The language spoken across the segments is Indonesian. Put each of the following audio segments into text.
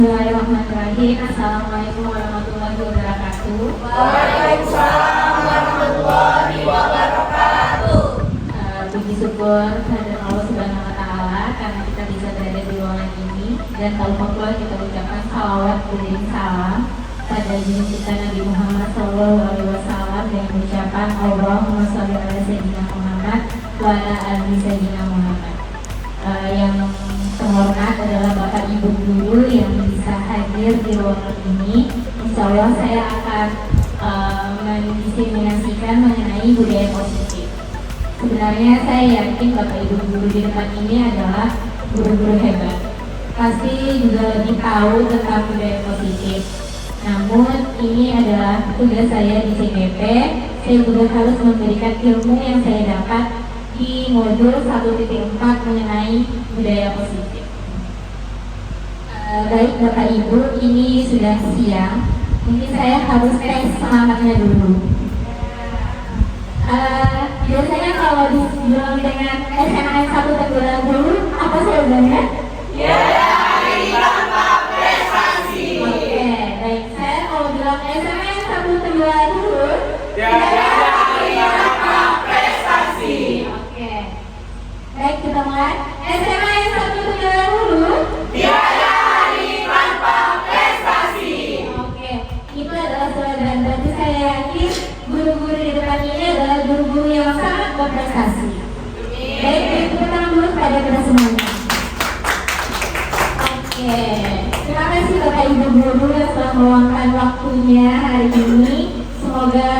Bismillahirrahmanirrahim. Assalamualaikum warahmatullahi wabarakatuh. Waalaikumsalam warahmatullahi wabarakatuh. Puji syukur kehadirat Allah Subhanahu wa Ta'ala karena kita bisa berada di ruangan ini, dan tahukah pula kita ucapkan salawat beriring salam pada junjungan kita Nabi Muhammad SAW dengan ucapan Allahumma sholli ala sayyidina Muhammad wa ala ali sayyidina Muhammad. Yang terhormat adalah Bapak Ibu guru yang bisa hadir di ruangan ini. Insya Allah saya akan mendiseminasikan mengenai budaya positif. Sebenarnya saya yakin Bapak Ibu guru di depan ini adalah guru-guru hebat, pasti juga lebih tahu tentang budaya positif. Namun ini adalah tugas saya di CGP. Saya juga harus memberikan ilmu yang saya dapat di modul 1.4 mengenai budaya positif. Baik Bapak Ibu, ini sudah siang. Mungkin saya harus tes semangatnya dulu. Biasanya kalau dibilang dengan SNM 1.20 apa slogannya? Tiada hari tanpa prestasi. Oke, baik. Saya kalau bilang SNM 1.20 Tiada hari tanpa prestasi. Oke. Baik, kita mulai. SNM 1.20 Tiada hari tanpa prestasi. Oke, itu adalah slogan. Berarti saya yakin guru-guru di depan ini adalah guru-guru yang sangat berprestasi. Baik, kita tangan dulu kepada kita semuanya. Oke, terima kasih Bapak Ibu guru yang telah meluangkan waktunya hari ini. Semoga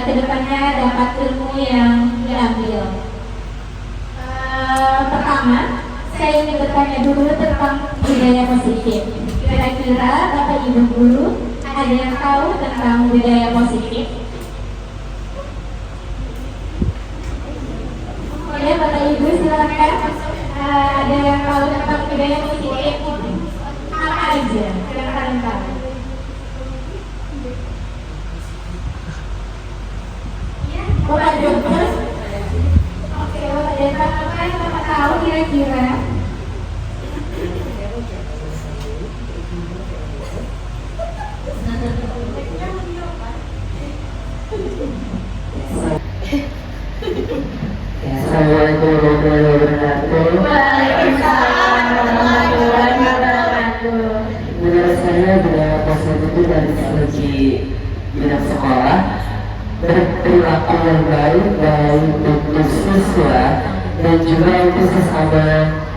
kedepannya dapat ilmu yang diambil. Pertama, saya ingin bertanya dulu tentang budaya positif. Kira-kira Bapak Ibu guru ada yang tahu tentang budaya positif? Ya, Bapak Ibu silakan. Ada yang tahu tentang budaya positif? Apa aja yang kalian tahu? Bapak Dokter. Oke, Bapak Dokter, apa yang Bapak tahu kira-kira? Assalamualaikum warahmatullahi wabarakatuh. Waalaikumsalam warahmatullahi wabarakatuh. Menurut saya budaya positif itu dari segi bidang sekolah, berperilaku yang baik untuk siswa dan juga untuk sesama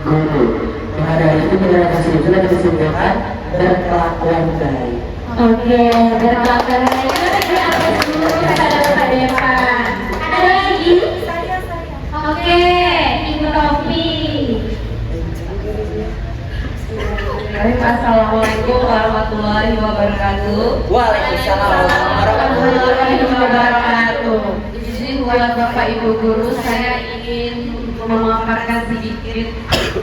guru. Maka dari itu budaya positif itu dapat disebutkan berkelakuan baik. Oke, berkelakuan baik itu diapresiasi dulu kepada Bapak Depan. Ada lagi? Oke, Ibu Novi. Assalamualaikum warahmatullahi wabarakatuh. Waalaikumsalam Warahmatullahi wabarakatuh. Di sini buat Bapak Ibu guru, saya ingin memaparkan sedikit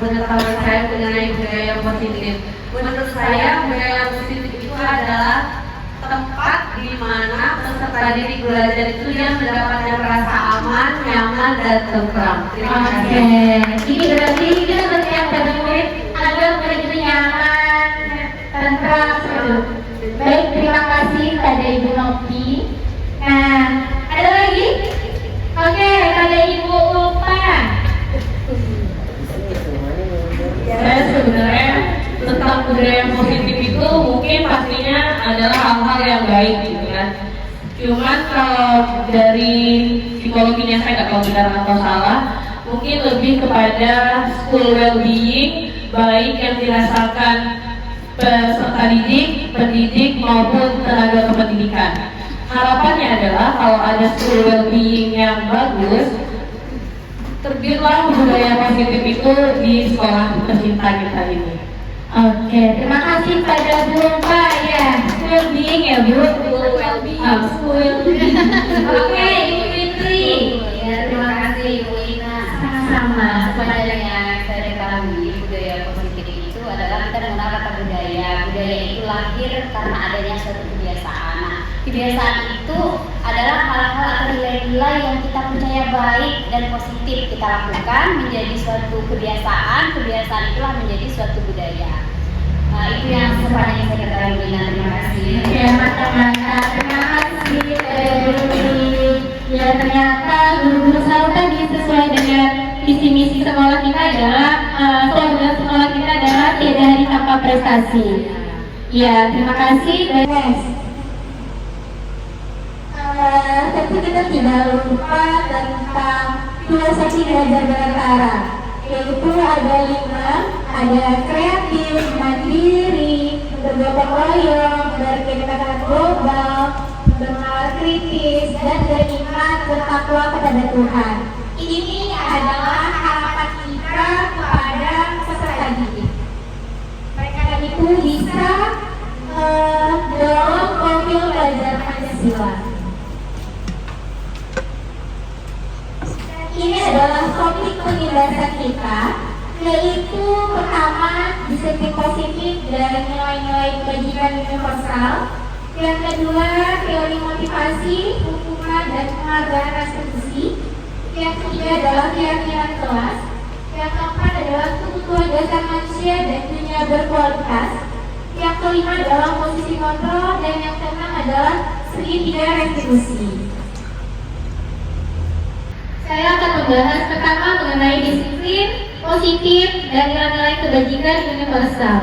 pengetahuan saya mengenai budaya positif. Menurut saya budaya positif itu adalah tempat di mana peserta didik belajar itu yang mendapatkan rasa aman, nyaman, dan tentram. Terima Oke, kasih. ini berarti kita setiap murid agar murid itu nyaman, tentram, gitu. Baik, terima kasih pada Ibu Novi. Nah, ada lagi? Oke, pada Ibu Ulfa. Saya sebenarnya tentang budaya positif itu mungkin pastinya adalah hal-hal yang baik gitu kan. Cuman kalau dari psikologinya saya nggak tahu benar atau salah, mungkin lebih kepada school well-being baik yang dirasakan peserta didik, pendidik maupun tenaga kependidikan. Harapannya adalah kalau ada school well-being yang bagus, terbitlah budaya positif itu di sekolah tercinta kita ini. Oke, terima kasih pada Bu Ulfa ya. School being ya Bu. School well-being. School well-being. Oke, Ibu Fitri. Ya, terima kasih Bu Ina. Sama-sama. Sebenarnya yang saya ketahui budaya positif itu adalah kita mengenal kata budaya. Budaya itu lahir karena adanya suatu kebiasaan. Nah, kebiasaan itu adalah hal-hal atau nilai-nilai yang kita percaya baik dan positif kita lakukan menjadi suatu kebiasaan. Kebiasaan itulah menjadi suatu budaya. Itu yang sepanjang saya ketahui. Terima kasih. Ya, mata-mata, terima kasih. Ya, ternyata guru-guru selalu tadi sesuai dengan visi misi sekolah kita adalah slogan sekolah kita adalah tiada hari tanpa prestasi. Ya, terima kasih. Tentu kita tidak lupa tentang filosofi belajar bersama, yaitu ada 5, ada kreatif, mandiri, bergotong royong, berkegiatan global, bernalar kritis, dan beriman bertakwa kepada Tuhan. Ini adalah harapan kita kepada peserta didik. Mereka itu bisa dalam profil belajar Pancasila. Ini adalah topik penindasan kita, yaitu pertama disiplin positif dan nilai-nilai kebajikan universal. Yang kedua teori motivasi, hukuman dan penghargaan restitusi. Yang ketiga adalah keyakinan kelas. Yang keempat adalah kebutuhan dasar manusia dan dunia berkualitas. Yang kelima adalah posisi kontrol dan yang keenam adalah segitiga restitusi. Saya akan membahas pertama mengenai disiplin positif dan nilai-nilai kebajikan universal.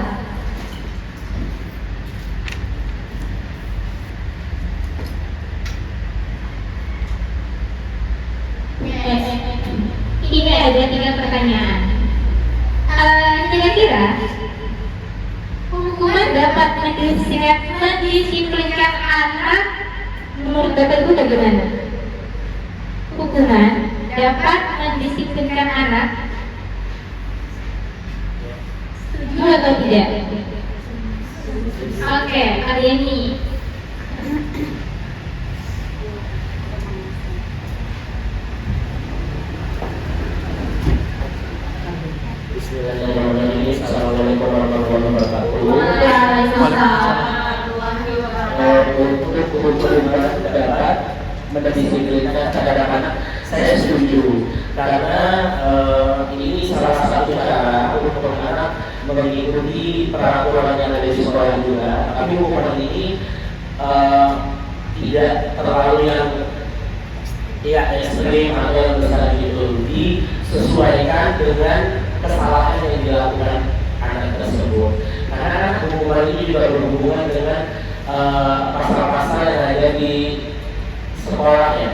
Ini ada 3 pertanyaan. Kira-kira hukuman dapat mendisiplinkan anak menurut Bapak Ibu bagaimana? Hukuman dapat mendisiplinkan anak, setuju atau tidak? Oke, kali ini Bismillahirrahmanirrahim. Assalamualaikum warahmatullahi wabarakatuh. Untuk pemerintah dapat mendisiplinkan anak-anak, saya setuju karena ini salah satu cara untuk anak mengikuti peraturan yang ada di sekolah juga. Tapi hukuman ini tidak terlalu yang ekstrim atau yang besar gitu, disesuaikan dengan kesalahan yang dilakukan anak tersebut. Karena hukuman ini juga berhubungan dengan pasal-pasal yang ada di sekolah ya,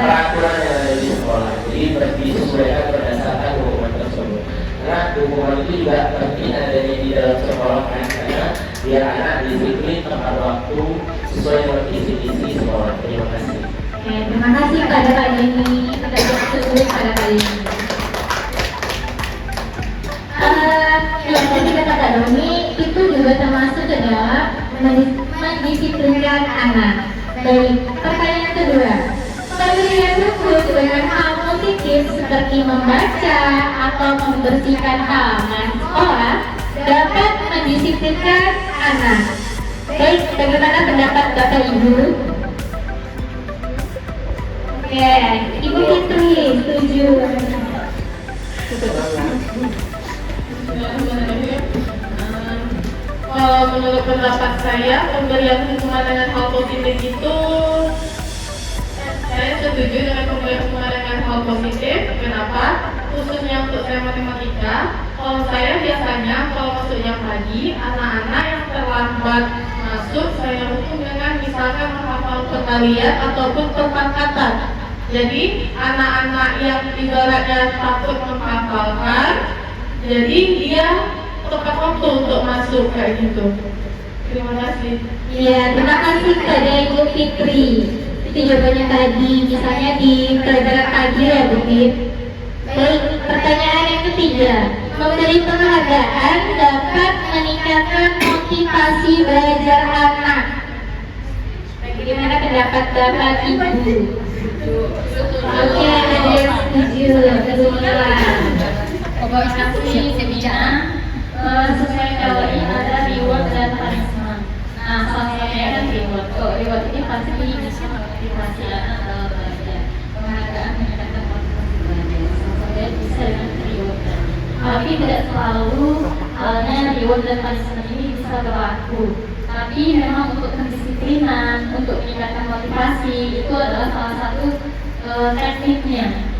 peraturan yang ada di sekolah. Jadi disesuaikan berdasarkan hukuman tersebut. Karena hukuman itu juga penting adanya di dalam sekolah karena biar anak disiplin tepat waktu sesuai dengan visi-misi sekolah. Terima kasih. terima kasih pada kali ini, kita sesuai pada kali ini. Yang tadi kata Kak Doni itu juga termasuk ke dalam mendisiplinkan anak. Baik, pertanyaan kedua, pemberian buku dengan hal positif seperti membaca atau membersihkan halaman sekolah dapat mendisiplinkan anak. Baik, bagaimana pendapat Bapak Ibu? Oke, Ibu Fitri, setuju. Kalau menurut pendapat saya, pemberian hukuman dengan hal positif itu saya setuju dengan pemberian hukuman dengan hal positif. Kenapa? Khususnya untuk saya matematika, kalau saya biasanya kalau masuknya pagi, anak-anak yang terlambat masuk saya hukum dengan misalkan menghafal pengalian ataupun perpangkatan. Jadi anak-anak yang ibaratnya takut menghafalkan, jadi dia tepat waktu untuk masuk kayak gitu. Terima kasih. Iya, terima kasih kepada Ibu Fitri. Itu jawabannya tadi, misalnya di pelajaran pagi ya Bu Fit. Baik, pertanyaan yang ketiga, memberi penghargaan dapat meningkatkan motivasi belajar anak. Bagaimana pendapat Bapak Ibu? Oke, ada yang setuju, kebetulan. Pokok instruksi kebijakan Sesuai teori ada reward dan punishment. Nah, salah satunya kan reward. Reward ini pasti bisa motivasi anak dalam belajar. Penghargaan meningkatkan motivasi belajar. Salah satunya bisa dengan reward tadi. Tapi tidak selalu halnya reward dan punishment masa berlaku. Tapi memang untuk kedisiplinan, untuk meningkatkan motivasi itu adalah salah satu tekniknya.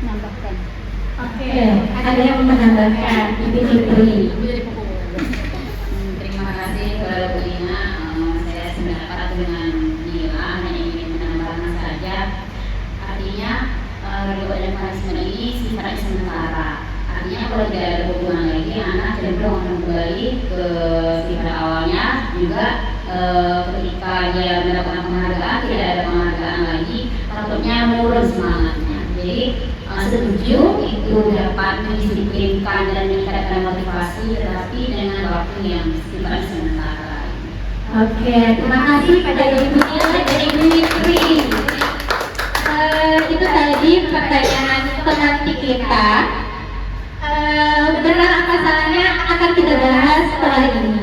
Nambahkan. Oke, ada yang menambahkan Ibu Fitri. Terima kasih kepada Bu Lina. Saya sependapat dengan Nila, hanya ingin menambahkan saja. Artinya reward dan punishment ini sifatnya sementara. Artinya kalau tidak ada hubungan lagi, anak cenderung akan kembali ke sifat awalnya. Juga ketika dia mendapatkan penghargaan, tidak ada penghargaan lagi, takutnya murus semangatnya. Jadi setuju itu dapat mendisiplinkan dan meningkatkan motivasi, tetapi dengan waktu yang sifatnya sementara. Oke, terima kasih pada Ibu Nila dan Ibu Fitri. Itu tadi pertanyaan penanti kita. Benar apa salahnya akan kita bahas setelah ini.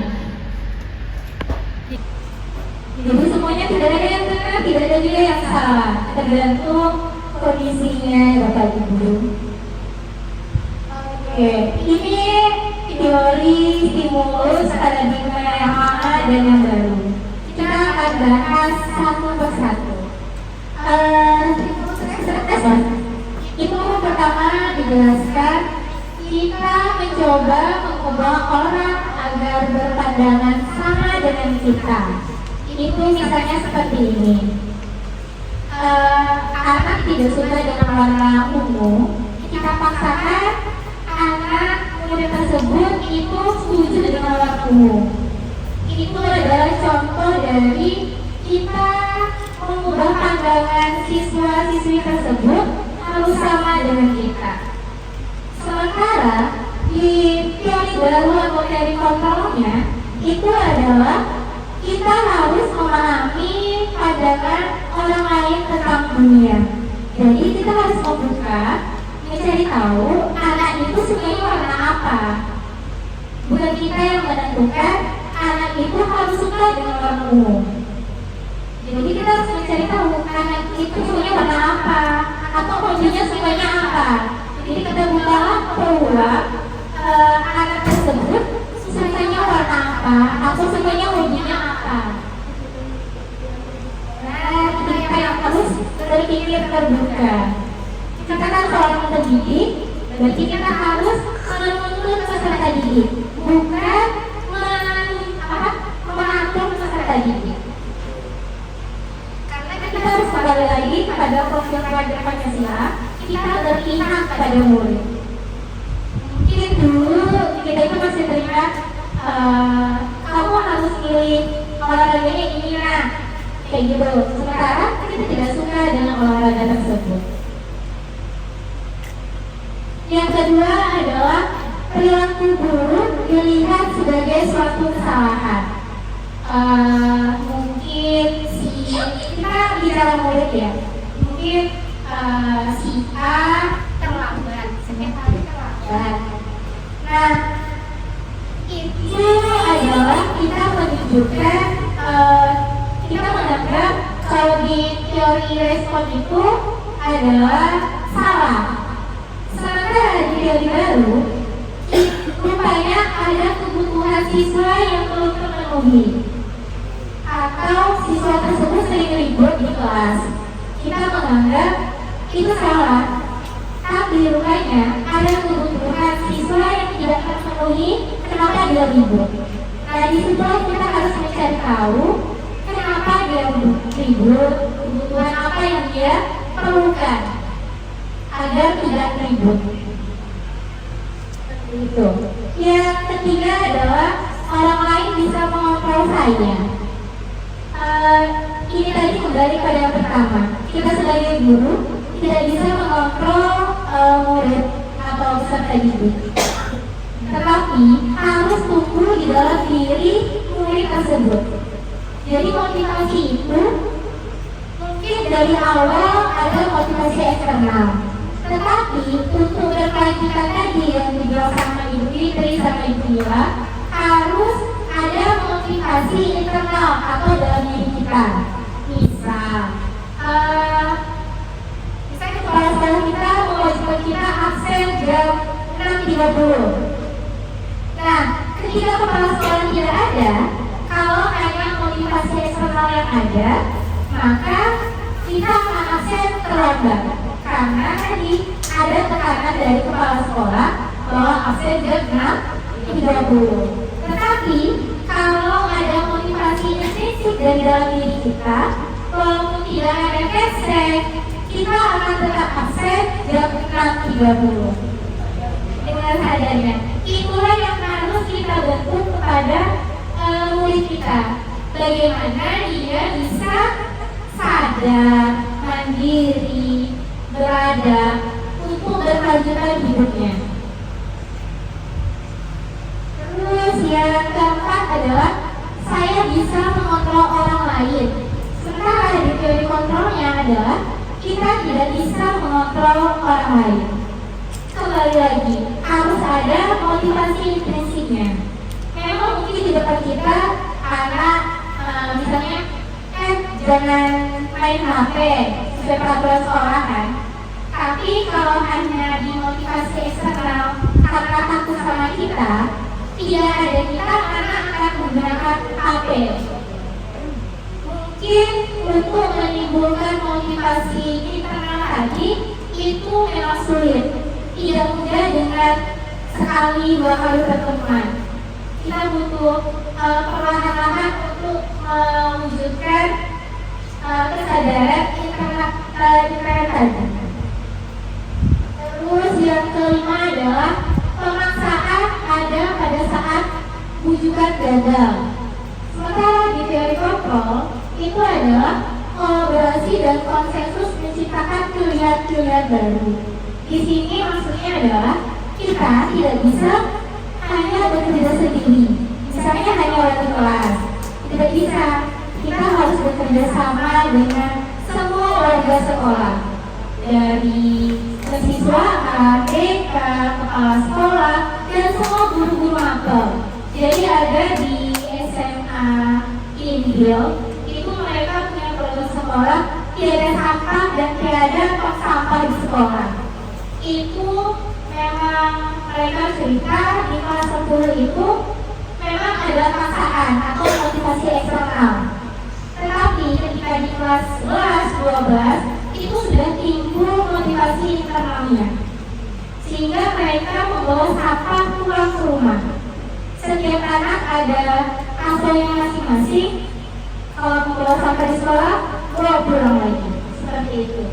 Jadi semuanya tidak ada yang benar, tidak ada juga yang salah, tergantung kondisinya Bapak Ibu. Oke, ini teori stimulus paradigma yang lama dan yang baru. Kita akan bahas satu persatu. Itu pertama dijelaskan, kita mencoba mengubah orang agar berpandangan sama dengan kita. Itu misalnya seperti ini. Anak tidak suka dengan warna ungu, kita paksakan anak murid tersebut itu setuju dengan warna ungu. Itu adalah contoh dari kita mengubah pandangan siswa-siswi tersebut harus sama dengan kita. Sementara di teori baru atau teori kontrolnya itu adalah kita harus memahami pandangan orang lain tentang dunia. Jadi kita harus membuka, mencari tahu anak itu sukanya warna apa. Bukan kita yang menentukan anak itu harus suka dengan warna ungu. Jadi kita harus mencari tahu anak itu sukanya warna apa, atau hobinya sukanya apa. Jadi kita buka peluang anak tersebut sukanya warna apa, atau sukanya hobinya apa. Nah, kita yang harus berpikir terbuka. Kita kan seorang pendidik, berarti kita harus menuntut peserta didik, bukan mengatur peserta didik. Karena kita harus kembali lagi pada profil pelajar Pancasila, kita berpihak pada murid. Mungkin dulu kita itu masih terikat, kamu harus pilih olahraganya ini nah, kayak gitu. Sementara kita tidak suka dengan olahraga tersebut. Yang kedua adalah perilaku buruk dilihat sebagai suatu kesalahan. Mungkin kita bicara murid ya, mungkin si A terlambat, sementara terlambat. Nah, itu adalah kita menunjukkan, kita menganggap kalau di teori respon itu adalah salah. Sementara di teori baru, rupanya ada kebutuhan siswa yang perlu terpenuhi, atau siswa tersebut sering ribut di kelas. Kita menganggap itu salah, tapi rupanya ada kebutuhan siswa yang tidak terpenuhi, kenapa dia ribut. Nah, di situ kita harus mencari tahu kenapa dia ribut, kebutuhan apa yang dia perlukan agar tidak ribut. Itu. Yang ketiga adalah orang lain bisa mengontrol saya. Ini tadi kembali pada yang pertama. Kita sebagai guru tidak bisa mengontrol murid atau peserta didik, tetapi harus tumbuh di dalam diri murid tersebut. Jadi motivasi itu mungkin dari awal ada motivasi eksternal, tetapi untuk berkelanjutan tadi yang dibilang sama Ibu Fitri sama Ibu Nila, harus ada motivasi internal atau dalam diri kita. Misalnya kepala sekolah kita mewajibkan kita absen jam 6.30. Nah, Ketika kepala sekolah tidak ada, kalau hanya motivasi eksternal yang ada, maka kita akan absen terlambat. Karena tadi ada tekanan dari kepala sekolah bahwa absen jam 6.30. Tetapi kalau ada motivasi intrinsik dari dalam diri kita, walaupun tidak ada kesek, kita akan tetap absen jam 6.30. Dengan sadarnya, itulah yang harus kita bentuk kepada murid kita. Bagaimana dia bisa sadar, mandiri, beradab untuk berkelanjutan hidupnya. Terus yang keempat adalah saya bisa mengontrol orang lain. Sementara di teori kontrolnya adalah kita tidak bisa mengontrol orang lain. Kembali lagi, harus ada motivasi intrinsiknya. Memang mungkin di depan kita anak misalnya jangan main HP sesuai peraturan sekolah kan. Tapi kalau hanya dimotivasi eksternal karena takut sama kita, tidak ada kita karena akan menggunakan HP. Mungkin untuk menimbulkan motivasi internal tadi itu memang sulit. Tidak mudah dengan sekali dua kali pertemuan. Kita butuh perlahan-lahan untuk mewujudkan kesadaran internal tadi. Terus yang kelima adalah pemaksaan ada pada saat bujukan gagal. Sementara di teori kontrol itu adalah kolaborasi dan konsensus menciptakan pilihan-pilihan baru. Di sini maksudnya adalah kita tidak bisa hanya bekerja sendiri. Misalnya hanya orang kelas, tidak bisa. Kita harus bekerja sama dengan semua warga sekolah, dari siswa, TK, kepala sekolah, dan semua guru-guru mapel. Jadi ada di SMA Inhil itu mereka punya program sekolah tidak ada sampah dan tidak ada tong sampah di sekolah. Itu memang mereka cerita di kelas 10 itu memang ada paksaan atau motivasi eksternal. Tetapi ketika di kelas 11, 12 itu sudah timbul motivasi internalnya, sehingga mereka membawa sampah pulang ke rumah. Setiap anak ada asalnya masing-masing. Kalau membawa sampah di sekolah, bawa pulang lagi. Seperti itu.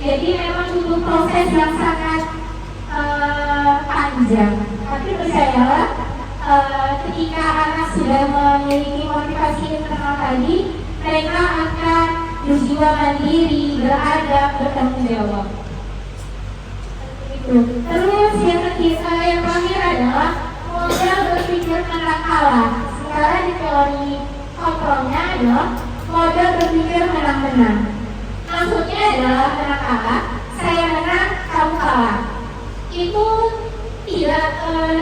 Jadi memang butuh proses yang sangat panjang. Tapi percayalah, ketika anak sudah memiliki motivasi internal tadi, mereka akan berjiwa mandiri, beradab, bertanggung jawab. Terus yang terakhir adalah model berpikir menang kalah. Sekarang di teori kontrolnya adalah model berpikir menang-menang. Maksudnya adalah menang kalah, saya menang, kamu kalah. Itu tidak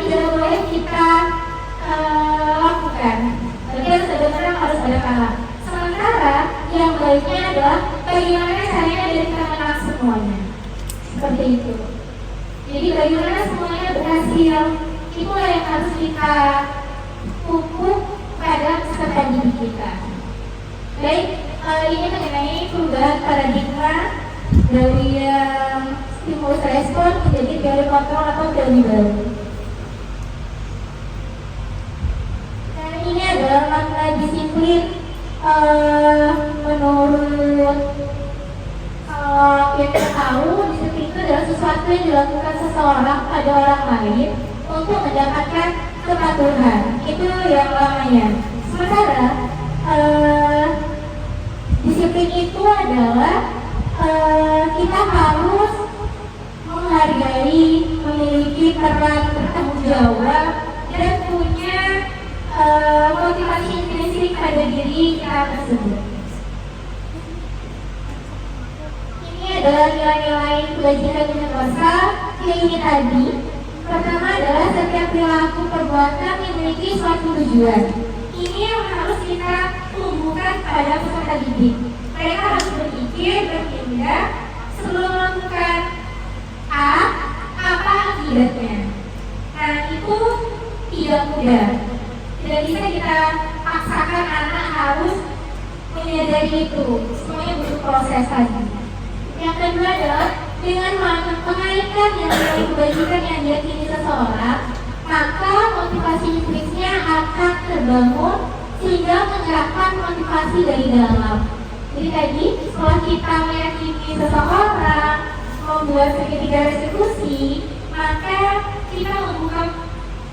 boleh kita lakukan. Jadi sebenarnya harus ada kalah. Sementara yang baiknya adalah bagaimana caranya biar kita menang semuanya. Seperti itu. Jadi bagaimana semuanya berhasil, itulah yang harus kita pupuk pada peserta didik kita. Baik, ini mengenai perubahan paradigma dari yang stimulus respon menjadi teori kontrol atau teori baru. Dan ini adalah makna disiplin menurut yang kita tahu, disiplin itu adalah sesuatu yang dilakukan seseorang pada orang lain untuk mendapatkan kepatuhan. Itu yang namanya. Sementara disiplin itu adalah kita harus menghargai, memiliki peran bertanggung jawab, dan punya motivasi intrinsik pada diri kita tersebut. Ini adalah nilai-nilai kebajikan universal yang ini tadi. Pertama adalah setiap perilaku perbuatan memiliki suatu tujuan. Ini yang harus kita tumbuhkan pada peserta didik. Mereka harus berpikir, bertindak sebelum melakukan apa akibatnya. Nah, itu tidak mudah. dari itu, semuanya butuh proses lagi. Yang kedua adalah dengan mengaitkan nilai kebajikan yang diyakini seseorang, maka motivasi intrinsnya akan terbangun sehingga menggerakkan motivasi dari dalam. Jadi tadi setelah kita meyakini seseorang, membuat segitiga restitusi, maka kita membuka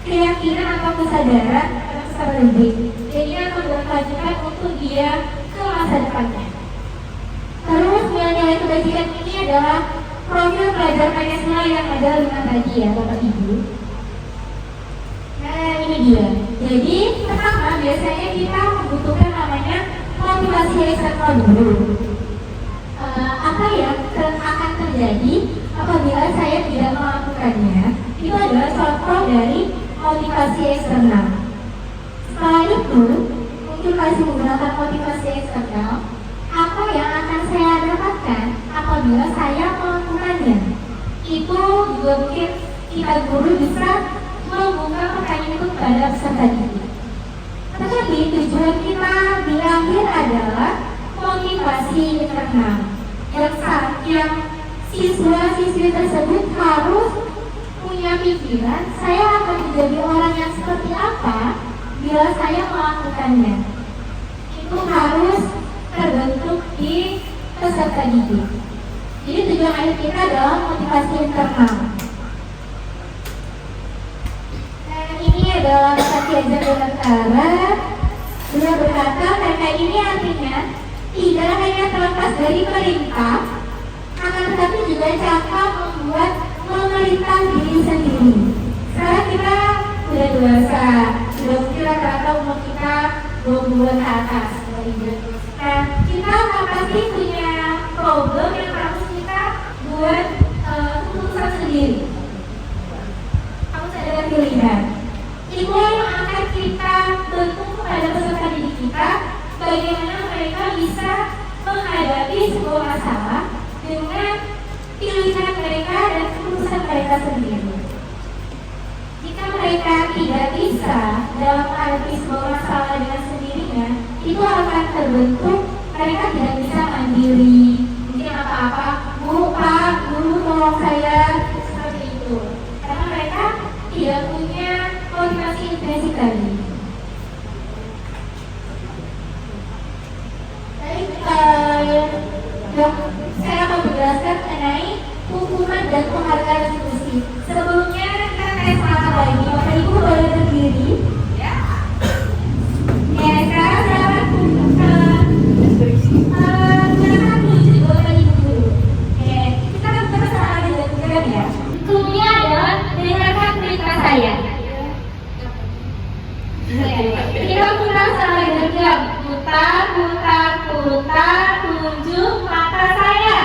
keyakinan atau kesadaran secara lebih. Jadi akan berkelanjutan untuk dia ke masa depannya. Terus nilai kebajikan ini adalah profil pelajar Pancasila yang ada 5 tadi ya Bapak Ibu. Nah ini dia. Jadi pertama biasanya kita membutuhkan namanya motivasi eksternal dulu. Apa yang akan terjadi apabila saya tidak melakukannya? Itu adalah contoh dari motivasi eksternal. Setelah itu, motivasi menggunakan motivasi eksternal, apa yang akan saya dapatkan apabila saya melakukannya? Itu juga mungkin kita guru bisa membuka pertanyaan itu kepada peserta didik. Tetapi tujuan kita di akhir adalah motivasi internal yang siswa-siswi tersebut harus punya pikiran saya akan menjadi orang yang seperti apa bila saya melakukannya. Itu harus terbentuk di peserta didik. Jadi tujuan akhir kita adalah motivasi internal. Nah ini adalah Satya Negara. Beliau berkata TK ini artinya tidak hanya terlepas dari perintah, akan tetapi juga cara membuat memerintah diri sendiri. Sekarang kita sudah dewasa, sudah mungkin rata-rata umur kita 20-an ke atas. Nah, kita pasti punya problem yang harus kita buat keputusan sendiri. Harus ada pilihan. Itu yang akan kita bentuk kepada peserta didik kita, bagaimana mereka bisa menghadapi sebuah masalah dengan pilihan mereka dan keputusan mereka sendiri. Jika mereka tidak bisa dalam menghadapi sebuah masalah dengan sendirinya, itu akan terbentuk mereka tidak bisa mandiri. Mungkin apa-apa, Bu, Pak, Guru, tolong saya, seperti itu. Karena mereka tidak punya motivasi intrinsik tadi. Saya akan menjelaskan mengenai hukuman dan penghargaan restitusi. Sebelumnya kita akan semangat lagi. Bapak Ibu boleh berdiri. Ya. Sekarang saya gunakan kunci Bapak Ibu dulu. Kita akan bersama dengan ya. Kunci adalah dengarkan cerita saya. Kita putar sampai bergerak. Putar, putar, putar, tunjuk mata saya.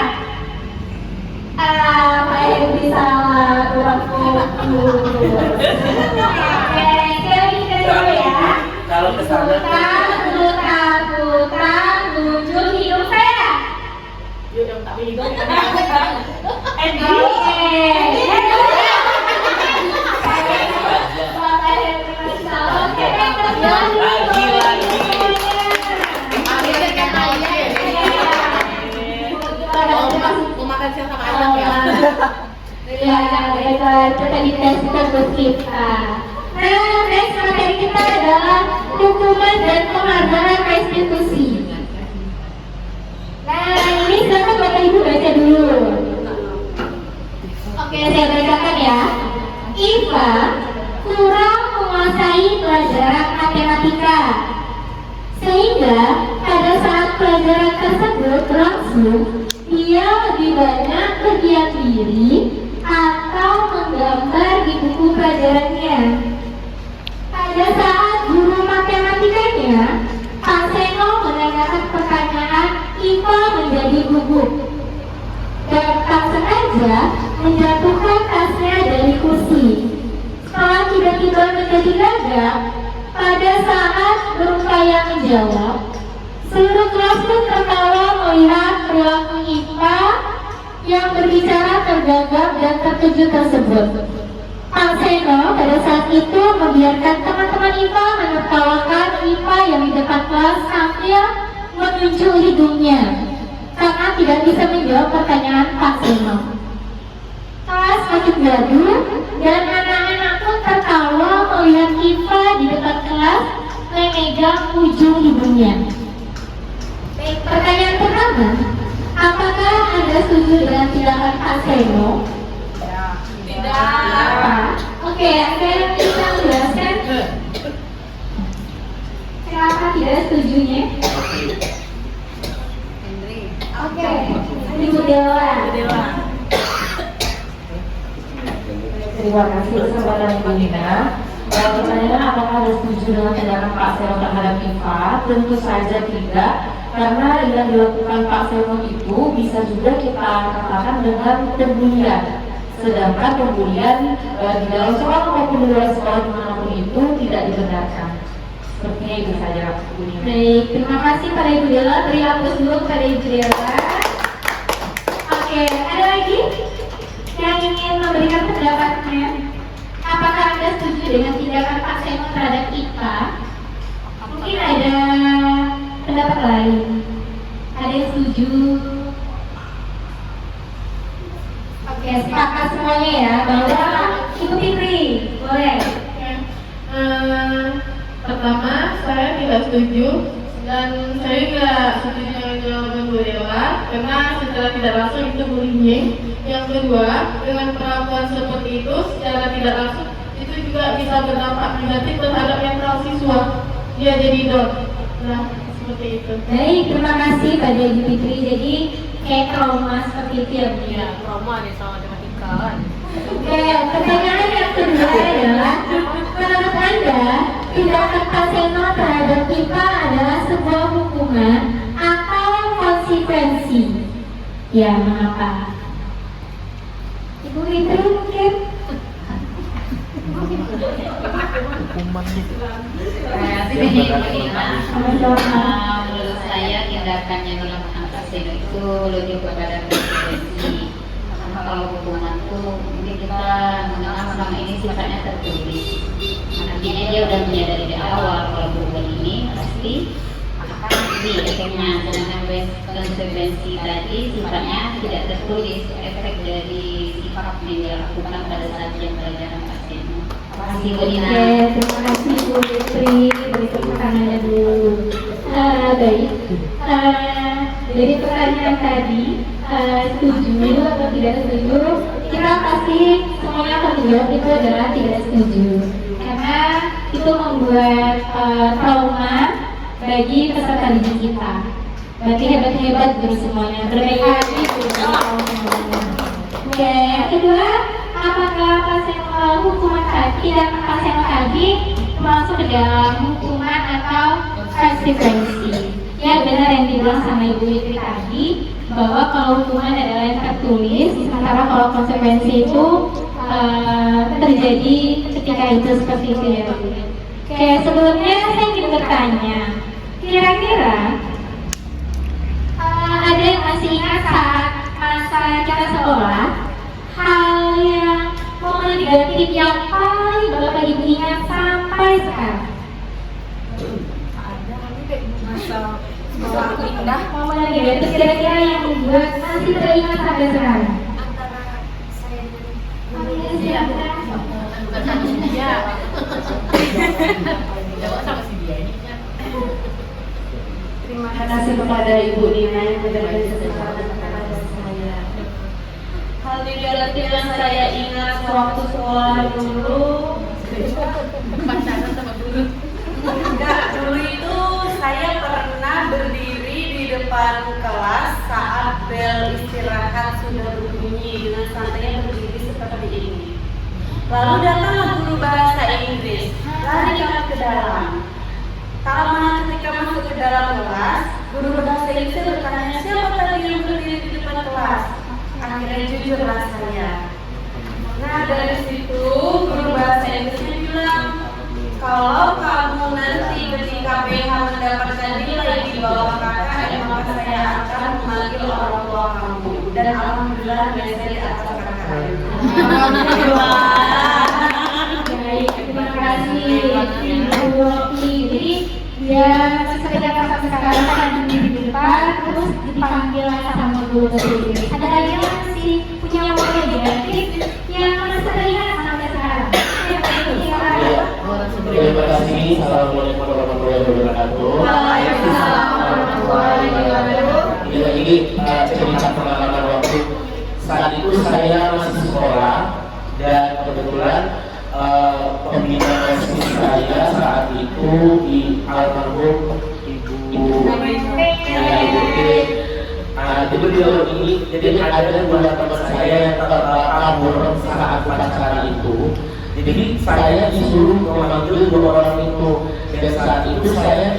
Apa yang bisa kurang fokus? Kita dulu ya. Kalau kesana Putar, putar, putar, tunjuk hidung saya. Baiklah, kita dites tersebut kita. Nah, next materi kita adalah hukuman dan penghargaan restitusi. Nah, ini silakan Bapak Ibu baca dulu. Oke, saya bacakan ya. Iva kurang menguasai pelajaran matematika, sehingga pada saat pelajaran tersebut berlangsung, dia lebih banyak berdiam diri atau menggambar di buku pelajarannya. Pada saat guru matematikanya, Pak Seno menanyakan pertanyaan, Iva menjadi gugup dan tak sengaja menjatuhkan tasnya dari kursi. Setelah tiba-tiba menjadi gagap, pada saat berupaya menjawab, seluruh kelas pun tertawa melihat perilaku Iva yang berbicara tergagap dan terkejut tersebut. Pak Seno pada saat itu membiarkan teman-teman Iva menertawakan Iva yang di depan kelas sambil menunjuk hidungnya karena tidak bisa menjawab pertanyaan Pak Seno. Kelas makin gaduh dan anak-anak pun tertawa melihat Kiva di depan kelas memegang ujung hidungnya. Baik, pertanyaan pertama, apakah Anda setuju dengan tindakan Pak Seno? Tidak. Oke, Anda bisa menjelaskan kenapa tidak setujunya? Oke, Ibu Dewa. Terima kasih kesempatan Ibu Nina. Pertanyaan apakah ada setuju dengan tindakan Pak Seno terhadap Kiva? Tentu saja tidak, karena yang dilakukan Pak Seno itu bisa juga kita katakan dengan pembulian. Sedangkan pembulian di dalam sekolah maupun di luar sekolah dimanapun itu tidak dibenarkan. Sepertinya itu saja Bu Nina. Baik, terima kasih pada Ibu Dewa. Beri aplaus dulu kepada Ibu Dewa. Oke, ada lagi yang ingin memberikan pendapatnya? Apakah Anda setuju dengan tindakan Pak Seno terhadap kita? Mungkin ada pendapat lain. Ada yang setuju? Oke, sepakat semuanya ya bahwa Ibu Fitri, boleh. Pertama, saya tidak setuju dan saya tidak setuju dengan jawaban Bu Dewa karena secara tidak langsung itu bullying. Yang kedua, dengan perlakuan seperti itu secara tidak langsung itu juga bisa berdampak negatif terhadap mental siswa. Dia jadi down. Nah, seperti itu. Baik, terima kasih pada Ibu Fitri. Jadi kayak trauma seperti itu ya Bu? Iya, trauma nih sama dengan ikan. Oke, pertanyaan yang kedua adalah, menurut Anda, tindakan Pak Seno terhadap kita adalah sebuah hukuman atau konsekuensi? Ya, mengapa? Ibu Fitri mungkin? Menurut saya tindakan yang dilakukan Pak Seno itu lebih kepada konsekuensi. Karena kalau hukuman itu mungkin kita mengenal selama ini sifatnya tertulis. Artinya dia udah menyadari dari awal kalau berbuat ini pasti akan ini efeknya. Sedangkan konsekuensi tadi sifatnya tidak tertulis, efek dari sifat yang dia lakukan pada saat dia pelajaran Pak Seno. Terima kasih Bu Nina. Oke, terima kasih Bu Fitri. Beri tepuk tangannya dulu. Baik. Dari pertanyaan tadi, setuju atau tidak setuju, kita pasti semuanya akan menjawab itu adalah tidak setuju. Karena itu membuat trauma bagi peserta didik kita. Berarti hebat-hebat guru semuanya. Berbaik hati guru semuanya. Oke, yang kedua, apakah hukuman tadi, tindakan Pak Seno tadi masuk ke dalam hukuman atau konsekuensi? Ya, benar yang dibilang sama Ibu Fitri tadi, bahwa kalau hukuman adalah yang tertulis, sementara kalau konsekuensi itu terjadi ketika itu seperti itu ya. Oke, sebelumnya saya ingin bertanya, kira-kira ada yang masih ingat saat masa kita sekolah, hal yang momen negatif yang paling Bapak Ibu ingat sampai sekarang? Momen negatif kira-kira yang membuat masih teringat sampai sekarang? Terima kasih kepada Ibu Nina yang memberikan kesempatan kepada saya. Hal negatif yang saya ingat waktu sekolah dulu pacaran sama guru. Enggak, dulu itu saya pernah berdiri di depan kelas saat bel istirahat sudah berbunyi dengan santainya berdiri seperti ini. Lalu datanglah guru bahasa Inggris, lari kami ke dalam. Tak lama ketika masuk ke dalam kelas, guru bahasa Inggris bertanya, siapa tadi yang berdiri di depan kelas? Akhirnya jujurlah saya. Nah, dari situ guru bahasa Inggrisnya bilang, kalau kamu nanti ketika PH mendapatkan nilai di bawah KKM, maka saya akan memanggil orang tua kamu. Dan alhamdulillah saya di atas KKM. Baik, terima kasih Ibu Rocky. Jadi ya seperti yang sampai sekarang kan guru bahasa Inggris? Ada lagi yang masih punya waktu negatif yang masih teringat sampai sekarang. Ya, terima kasih. Assalamualaikum warahmatullahi wabarakatuh. Waalaikumsalam warahmatullahi wabarakatuh. Ya, ini cerita pengalaman waktu saat itu saya masih sekolah dan kebetulan pembina SD saya saat itu di almarhum Ibu jadi beliau ini, jadi ada dua teman saya yang kabur saat upacara itu. Jadi saya disuruh memanggil dua orang itu, dan saat itu saya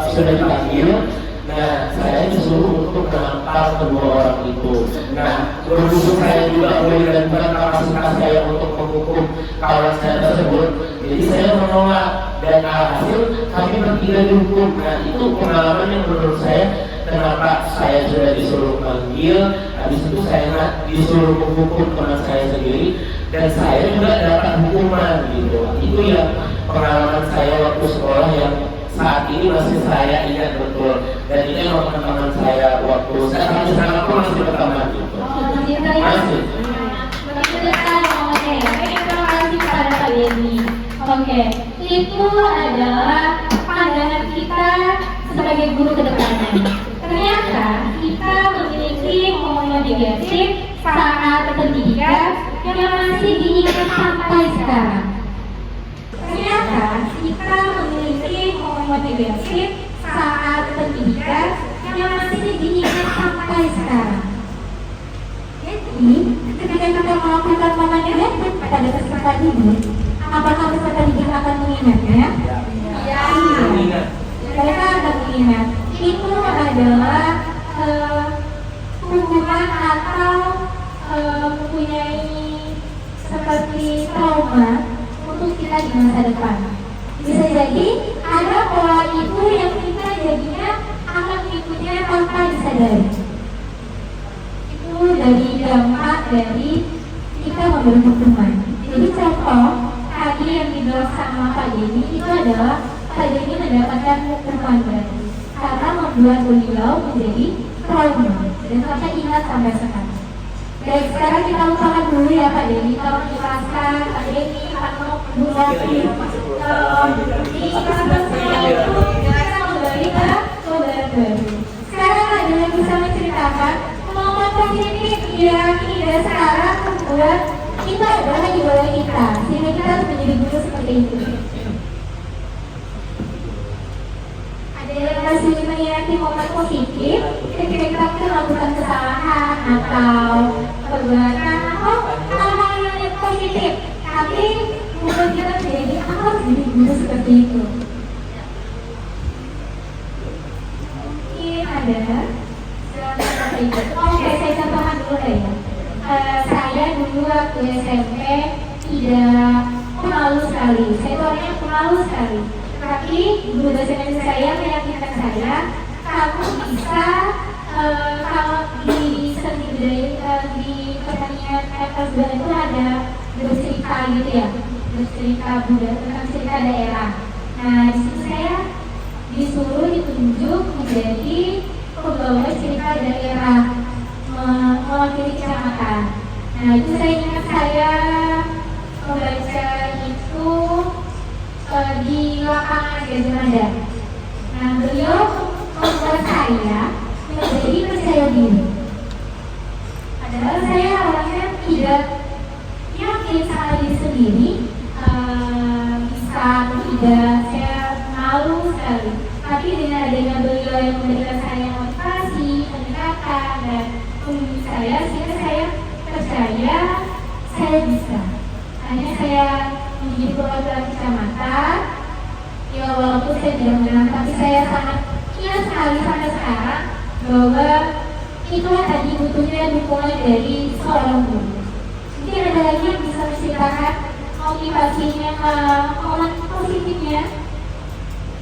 sudah dipanggil. Nah, saya disuruh untuk menangkal kedua orang itu. Nah, berhubung saya juga boleh dan bukan kapasitas saya untuk menghukum kawan saya tersebut, jadi saya menolak dan alhasil kami bertiga dihukum. Nah, itu pengalaman yang menurut saya kenapa saya sudah disuruh manggil, habis itu saya disuruh menghukum teman saya sendiri, dan saya juga dapat hukuman gitu. Itu ya pengalaman saya waktu sekolah yang saat ini masih saya ingat betul, dan ini emang teman-teman saya waktu saya sampai sekarang pun masih berteman gitu. Masih. Begitu sekali ngomongnya ya. Terima kasih kepada Pak Denny. Oke, itu adalah pandangan kita sebagai guru ke depannya. Ternyata kita memiliki momen negatif saat pendidikan yang masih diingat sampai sekarang. Ternyata kita memiliki momen negatif saat pendidikan yang masih diingat sampai sekarang. Jadi, ketika kita melakukan momen negatif pada kesempatan ini, apakah peserta didik akan mengingatnya? Ya. Mereka akan mengingat. Itu adalah hubungan atau mempunyai seperti trauma untuk kita di masa depan. Bisa jadi ada pola itu yang kita jadinya akan mengikutnya tanpa disadari. Itu dari dampak dari kita membentuk teman. Jadi contoh tadi yang dibilang sama Pak Denny itu adalah Pak Denny mendapatkan hukuman baru karena membuat beliau menjadi trauma dan sampai ingat sampai sekarang. Baik, sekarang kita lupakan dulu ya Pak Denny, tolong jelaskan Pak Denny atau Bu Novi di kasusnya itu kita kembali ke saudara baru. Sekarang ada yang bisa menceritakan kemampuan positif yang tidak sekarang membuat kita adalah di bawah kita, sehingga kita harus menjadi guru seperti itu. Ada yang masih mengingati momen positif ketika kita melakukan kesalahan atau perbuatan atau hal-hal yang positif, tapi bukan kita menjadi harus jadi guru seperti itu. Mungkin ada seperti itu. Oke, saya contohkan dulu ya. Saya dulu waktu SMP tidak pemalu sekali. Saya itu orangnya pemalu sekali. Tapi guru bahasa Indonesia saya meyakinkan saya, kamu bisa kalau di seni budaya di pertanian kelas itu ada bercerita gitu ya, bercerita budaya tentang cerita daerah. Nah di situ saya disuruh ditunjuk menjadi pembawa cerita daerah mewakili kecamatan. Nah itu saya ingat saya membaca itu di lapangan Gajah Mada. Nah beliau membuat saya menjadi percaya diri. Padahal saya orangnya tidak yakin sama diri sendiri, bisa atau tidak, saya malu sekali. Tapi dengan adanya beliau yang memberikan saya motivasi, pendekatan dan membimbing saya, sehingga saya percaya saya bisa. Hanya saya menjadi perwakilan kecamatan. Ya walaupun saya tidak menang, tapi saya sangat ingat sekali sampai sekarang bahwa itulah tadi butuhnya dukungan dari seorang guru. Mungkin ada lagi yang bisa menceritakan motivasinya, momen positifnya.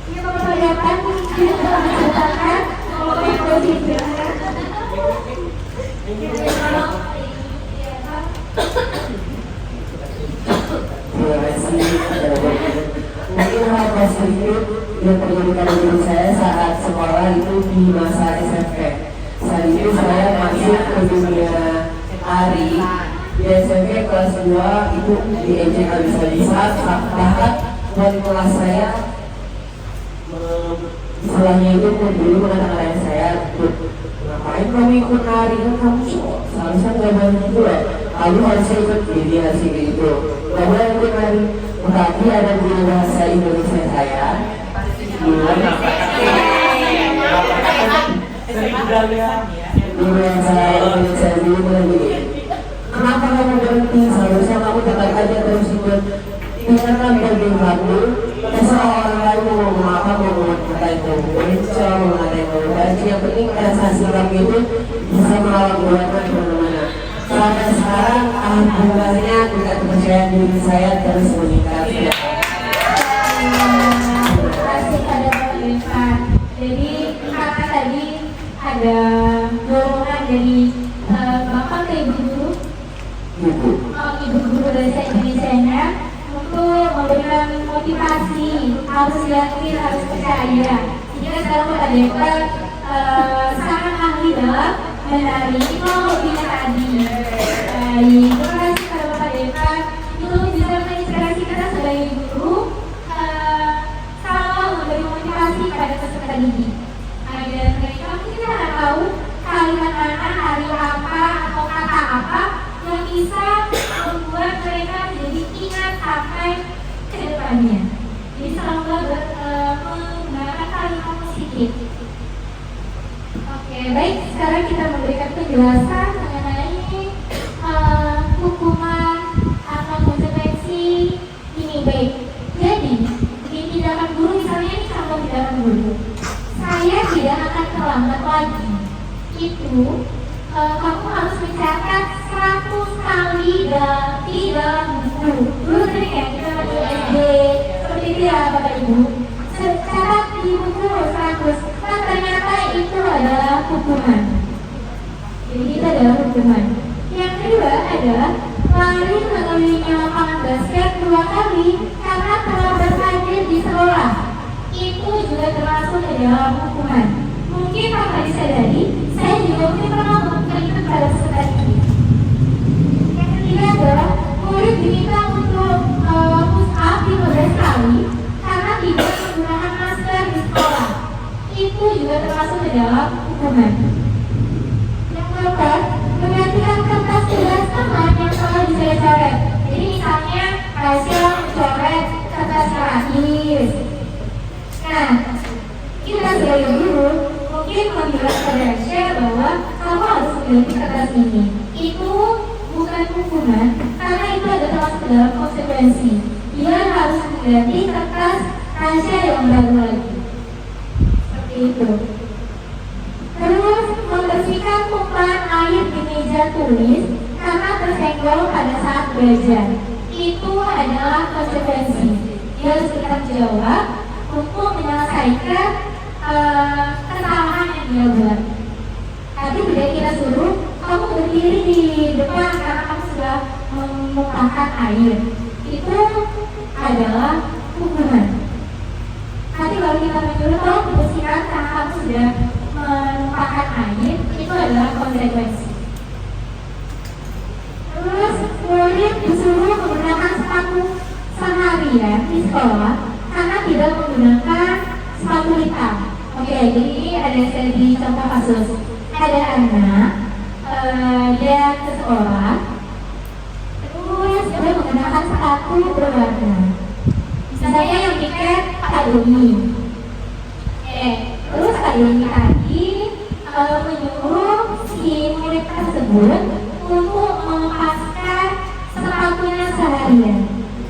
Ini memperlihatkan bisa menceritakan momen positifnya. Terima kasih. Mungkin hal positif yang terjadi pada diri saya saat sekolah itu di masa SMP. Saat itu saya masuk ke dunia tari di SMP kelas 2 itu diejek habis-habisan, bahkan wali kelas saya istilahnya itu dulu mengatakan ayah saya, ngapain kamu ikut nari, kan kamu seharusnya nggak boleh gitu loh, kamu harusnya ikut ini hasil itu, nggak boleh ikut nari. Tetapi ada guru bahasa Indonesia saya guru bahasa Indonesia dulu bilang begini, kenapa kamu berhenti, seharusnya kamu tetap aja terus ikut. Karena bagi kamu, orang lain mau apa, mau mengatain kamu bencong, mau mengatain kamu baca, yang penting prestasi kamu itu bisa melawat buatan kemana-mana. Sampai sekarang, alhamdulillahnya tingkat kepercayaan diri saya terus meningkat. Terima kasih pada Pak Irfan. Jadi karena tadi ada dorongan dari Bapak ke Ibu Guru, Ibu Guru bahasa Indonesia-nya untuk memberikan motivasi, harus yakin, harus percaya. Jika sekarang Pak Deka sangat ahli dalam menari, itu hobinya tadi. Baik, terima kasih kepada Pak Deka. Itu bisa menginspirasi kita sebagai guru, selalu memberi motivasi kepada peserta didik. Agar mereka mungkin kita tidak tahu kalimat mana, hari apa, atau kata apa yang bisa membuat mereka jadi ingat sampai ke depannya. Jadi selalu menggunakan kalimat positif. Oke, baik. Sekarang kita memberikan penjelasan mengenai hukuman atau konsekuensi ini. Baik. Jadi di tindakan guru, misalnya ini contoh tindakan guru. Saya tidak akan terlambat lagi. Itu kamu harus mencatat 100 kali di dalam buku. Dulu sering ya kita masih SD, seperti itu ya Bapak Ibu. Secara di buku 100, nah ternyata itu adalah hukuman. Jadi itu adalah hukuman. Yang kedua adalah lari mengelilingi lapangan basket 2 kali karena terlambat hadir di sekolah. Itu juga termasuk ke dalam hukuman. Mungkin tanpa disadari, saya juga mungkin pernah melakukan itu pada peserta didik. Yang ketiga adalah murid diminta untuk push up 15 kali karena tidak menggunakan masker di sekolah. Itu juga termasuk ke dalam hukuman. Yang keempat, menggantikan kertas tugas teman yang selalu dicoret-coret. Jadi misalnya Raisa mencoret kertas terakhir. Nah, kita sebagai guru mungkin membilang pada Raisa bahwa kamu harus mengganti kertas ini. Itu bukan hukuman, karena itu ada termasuk dalam konsekuensi. Dia harus mengganti kertas Raisa yang baru lagi. Seperti itu. Terus membersihkan tumpahan air di meja tulis karena tersenggol pada saat belajar. Itu adalah konsekuensi. Dia harus bertanggung jawab untuk menyelesaikan kesalahan yang dia buat. Tapi tidak kita suruh kamu berdiri di depan karena kamu sudah menumpahkan air. Itu adalah hukuman. Tapi kalau kita menyuruh kamu membersihkan karena kamu sudah menumpahkan air, itu adalah konsekuensi. Terus murid disuruh menggunakan sepatu seharian di sekolah karena tidak menggunakan sepatu hitam. Oke, jadi ada di contoh kasus ada anak dia ke sekolah, terus dia menggunakan sepatu berwarna. Misalnya yang tiket Pak Doni. Terus Pak Doni tadi menyuruh si murid tersebut untuk melepaskan sepatunya seharian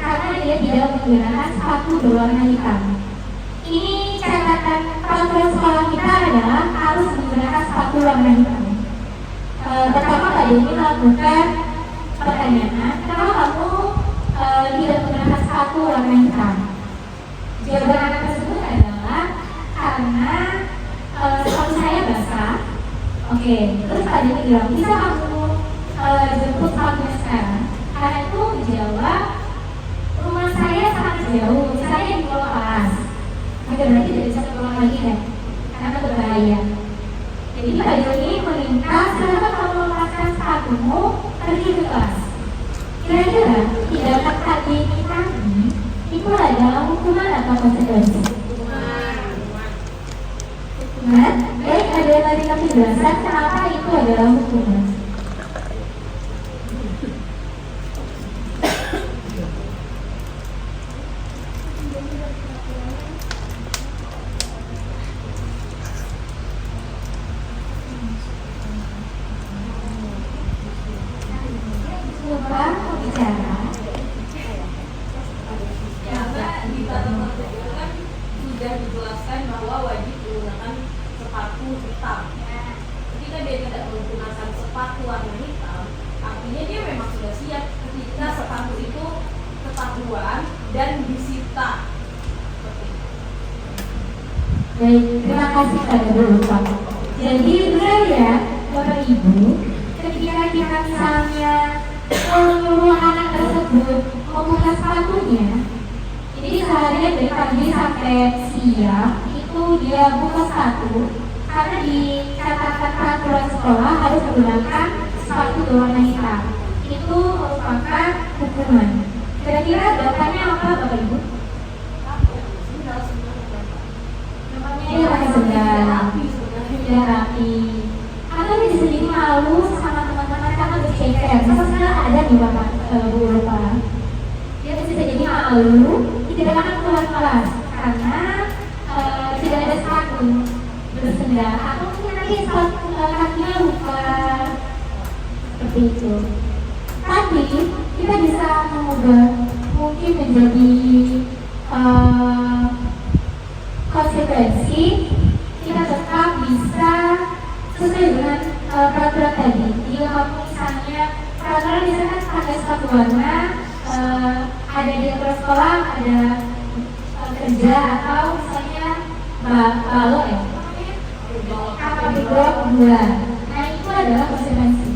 karena dia tidak menggunakan sepatu berwarna hitam. Ini catatan peraturan sekolah kita adalah harus menggunakan sepatu warna hitam. Pertama Pak Doni melakukan pertanyaan, kenapa kamu tidak menggunakan sepatu warna hitam? Jawaban anak tersebut adalah karena sepatu saya basah. Oke, terus Pak Doni bilang, bisa kamu jemput sepatunya sekarang? Karena itu menjawab, rumah saya sangat jauh, saya di Pulau Kelas. Oke, berarti tidak bisa pulang lagi kan? Karena berbahaya. Jadi Pak Doni meminta, kenapa kamu Kira-kira tindakan tadi itu adalah hukuman atau konsekuensi? Hukuman. Baik, ada yang tadi kami jelaskan kenapa itu adalah hukuman. Lupa bicara. Sudah dijelaskan bahwa wajib menggunakan sepatu hitam. Ketika dia tidak menggunakan sepatu warna hitam, artinya dia memang sudah siap ketika sepatu itu ketahuan dan disita. Baik, terima kasih pada dulu Pak. Jadi benar ya Bapak Ibu, ketika kita misalnya menyuruh anak tersebut membuka sepatunya, jadi seharian dari pagi sampai siang itu dia buka sepatu, karena dikatakan peraturan sekolah harus menggunakan sepatu berwarna hitam. Itu merupakan hukuman. Kira-kira dapatnya apa Bapak Ibu? Ini pakai sendal, tidak rapi. Atau dia sendiri malu sama teman-teman karena berceker. Misalnya ada di Bapak Bu Lupa. Dia bisa jadi malu, tidak akan keluar kelas karena tidak ada sepatu bersendal. Atau mungkin nanti sepatu kakinya lupa seperti itu. Tapi kita bisa mengubah mungkin menjadi konsekuensi, kita tetap bisa sesuai dengan peraturan tadi. Jika kamu misalnya peraturan misalkan pakai sepatu warna, ada di luar sekolah, ada kerja atau misalnya balok ya, apa digrok bulan. Nah itu adalah konsekuensi.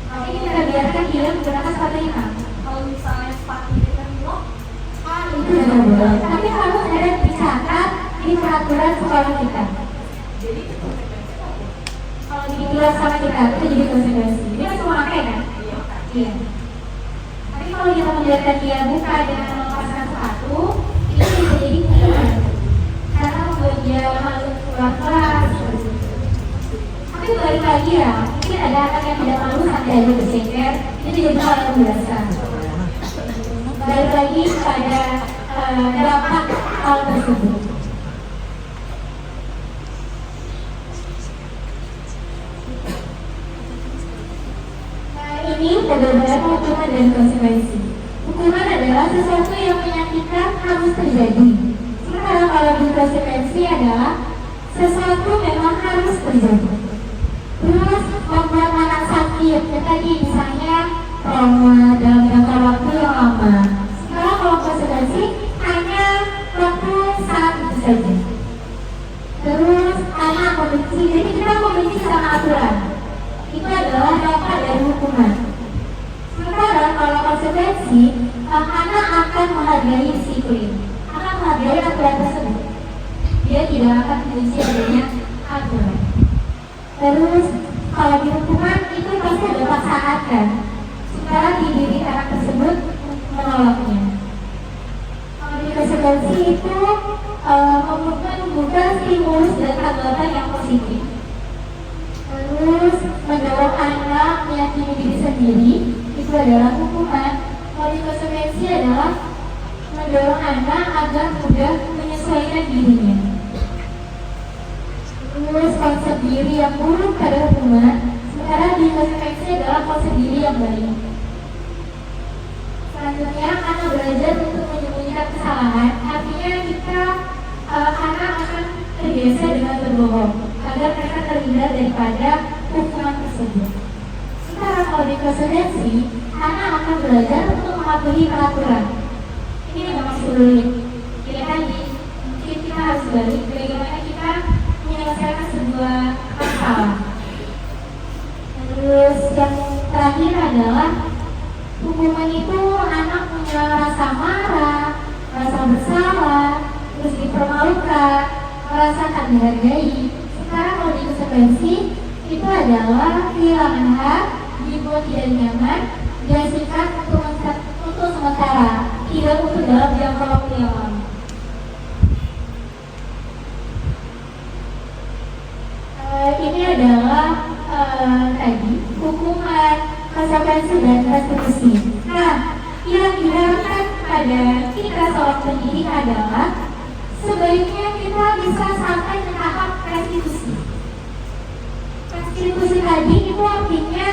Tapi kita biarkan dia menggunakan sepatu hitam. Kalau misalnya sepatu kita blok, Itu tidak boleh. Tapi harus ada dicatat di peraturan sekolah kita. jadi itu konsekuensi apa? Kalau dibilang sama kita itu jadi konsekuensi. Dia masih mau pakai kan? Iya. Tapi kalau kita membiarkan dia buka dengan melepaskan sepatu, itu bisa jadi hukuman. Karena membuat dia malu keluar kelas. Tapi balik lagi ya, mungkin ada anak yang tidak malu sampai aja berceker, itu jadi hal yang biasa. Balik lagi pada dampak hal tersebut. Ini benar-benar hukuman dan konsekuensi. Hukuman adalah sesuatu yang menyakitkan harus terjadi. Sementara kalau di konsekuensi adalah sesuatu memang harus terjadi. Terus membuat anak sakit, ya tadi misalnya trauma dalam jangka waktu yang lama. Sekarang kalau konsekuensi hanya waktu saat itu saja. Terus anak membenci, jadi kita membenci sama aturan. Itu adalah dampak dari hukuman. Sementara kalau konsekuensi, anak akan menghargai disiplin, akan menghargai aturan tersebut. Dia tidak akan membenci adanya aturan. Terus kalau di hukuman itu pasti ada paksaan kan. Sementara di diri anak tersebut menolaknya. Kalau di konsekuensi itu membuka stimulus dan tanggapan yang positif. Terus mendorong anak meyakini diri sendiri itu adalah hukuman. Kalau di konsekuensi adalah mendorong anak agar mudah menyesuaikan dirinya. Terus konsep diri yang buruk pada hukuman, sementara di konsekuensi adalah konsep diri yang baik. Selanjutnya anak belajar untuk menyembunyikan kesalahan, artinya anak akan terbiasa dengan berbohong agar mereka terhindar daripada hukuman tersebut. Sementara kalau di konsekuensi, anak akan belajar untuk mematuhi peraturan. Ini memang sulit. Ya tadi mungkin kita harus balik bagaimana kita menyelesaikan sebuah masalah. Terus yang terakhir adalah hukuman itu anak punya rasa marah, rasa bersalah, terus dipermalukan, merasa tak dihargai. Sekarang kalau di konsekuensi itu adalah kehilangan hak, dibuat tidak nyaman, diasingkan untuk sementara, tidak untuk dalam jangka waktu yang lama. Ini adalah tadi hukuman, konsekuensi dan restitusi. Nah, yang diharapkan pada kita seorang pendidik adalah sebaiknya kita bisa sampai ke tahap restitusi. Restitusi tadi itu artinya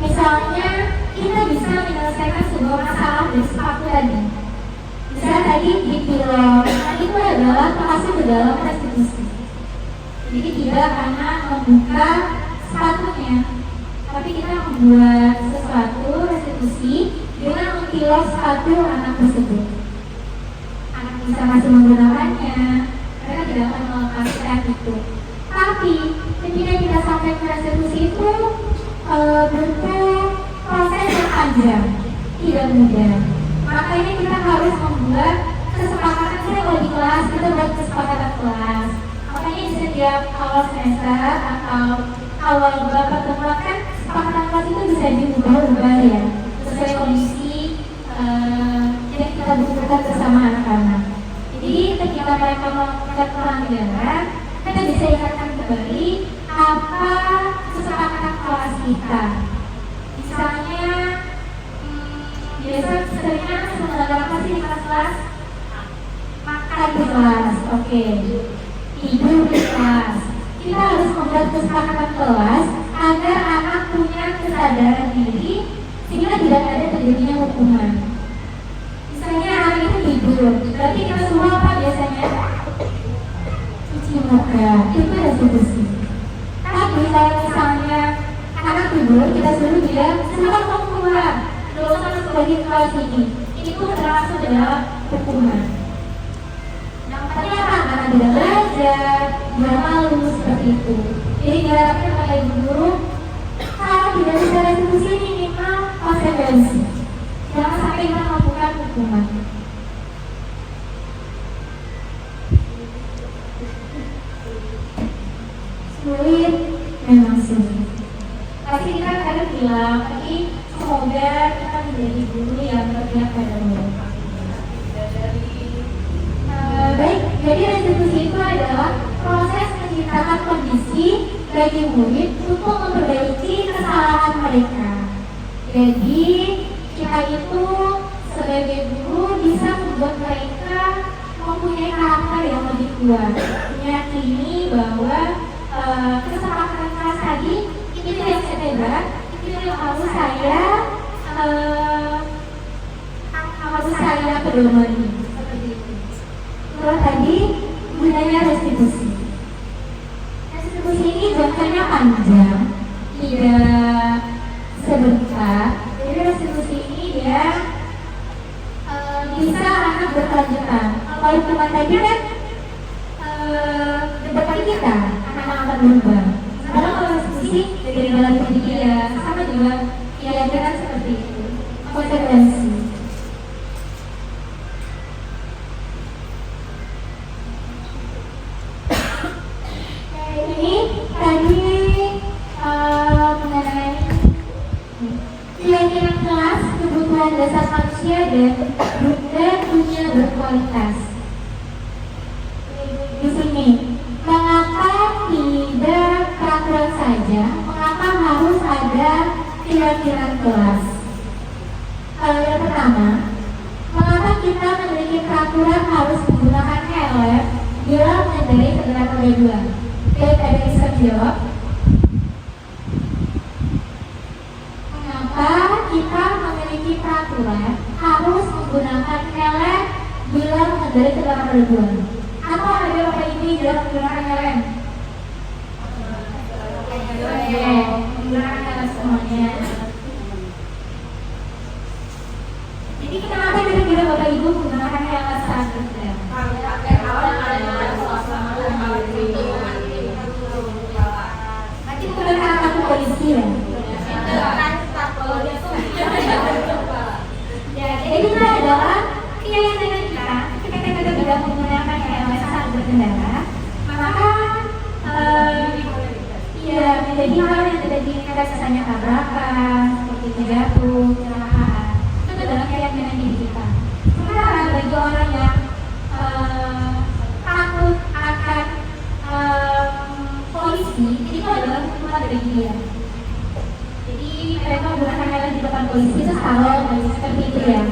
misalnya kita bisa menyelesaikan sebuah masalah dari sepatu tadi. Misalnya tadi di film, itu adalah termasuk ke dalam restitusi. Jadi tidak karena membuka sepatunya, tapi kita membuat sesuatu restitusi dengan mengkilas sepatu anak tersebut. Anak bisa masih menggunakannya, mereka tidak akan melepaskan itu. Tapi ketika kita sampai ke restitusi itu butuh proses yang panjang, tidak mudah. Makanya kita harus membuat kesepakatan. Saya kalau di kelas kita buat kesepakatan kelas. Makanya di setiap awal semester atau awal bulan pertemuan kan kesepakatan kelas itu bisa diubah-ubah ya sesuai kondisi yang kita butuhkan bersama anak-anak. Jadi ketika mereka melakukan pelanggaran, kita bisa ingatkan kembali apa kesepakatan kelas kita. Misalnya biasa seringnya sebenarnya sih di kelas makan di kelas, oke. Tidur di kelas. Kita harus membuat kesepakatan kelas agar anak punya kesadaran diri sehingga tidak ada terjadinya hukuman. Misalnya hari itu tidur, berarti kita semua apa biasanya? Cuci muka, itu restitusi. Tapi kalau misalnya anak tidur, kita suruh dia silakan kamu keluar, gak usah masuk lagi ke kelas ini. Ini pun termasuk dalam hukuman. Dampaknya apa? Anak tidak belajar, dia malu seperti itu. Jadi diharapkan kepada ibu guru, kalau tidak bisa restitusi minimal konsekuensi. Jangan sampai kita melakukan hukuman. Sulit, memang sulit. Pasti kita kadang bilang, tapi semoga kita menjadi guru yang berpihak pada murid. Baik, jadi restitusi itu adalah proses menciptakan kondisi bagi murid untuk memperbaiki kesalahan mereka. Jadi kita itu sebagai guru bisa membuat mereka mempunyai karakter yang lebih kuat, meyakini bahwa kesepakatan kelas tadi itu yang saya hebat, itu yang harus saya pedomani. Seperti itu. Kalau tadi gunanya restitusi. Restitusi ini jangkanya panjang, tidak sebentar. Jadi restitusi ini dia bisa anak berkelanjutan. Kalau cuma tadi kan depan kita anak akan berubah. Sekarang kalau restitusi dari dalam diri dia sama juga kira-kira seperti itu. Konsekuensi. Ini tadi mengenai keyakinan kelas, kebutuhan dasar manusia dan dunia berkualitas. Di sini, mengapa tidak peraturan saja? Mengapa harus ada keyakinan kelas? Yang pertama, mengapa kita memiliki peraturan harus menggunakan helm bila mengendarai kendaraan roda 2? Baik, ada yang bisa jawab. Mengapa kita memiliki peraturan harus menggunakan helm bila mengendarai kendaraan roda 2? Apa ada bapak ibu yang menggunakan helm? Menggunakan helm semuanya. Jadi kenapa kira-kira bapak ibu menggunakan helm saat berkendara? Nanti bukan karena takut polisi ya? Ya, jadi itu adalah keyakinan kita ketika kita tidak menggunakan helm saat berkendara, maka ya ada terjadi hal yang tidak diinginkan, misalnya tabrakan, seperti jatuh, kecelakaan. Itu adalah keyakinan diri kita. Sementara bagi orang yang takut akan polisi, itu adalah hukuman dari dia. Jadi mereka menggunakan helm di depan polisi itu salah, seperti itu ya.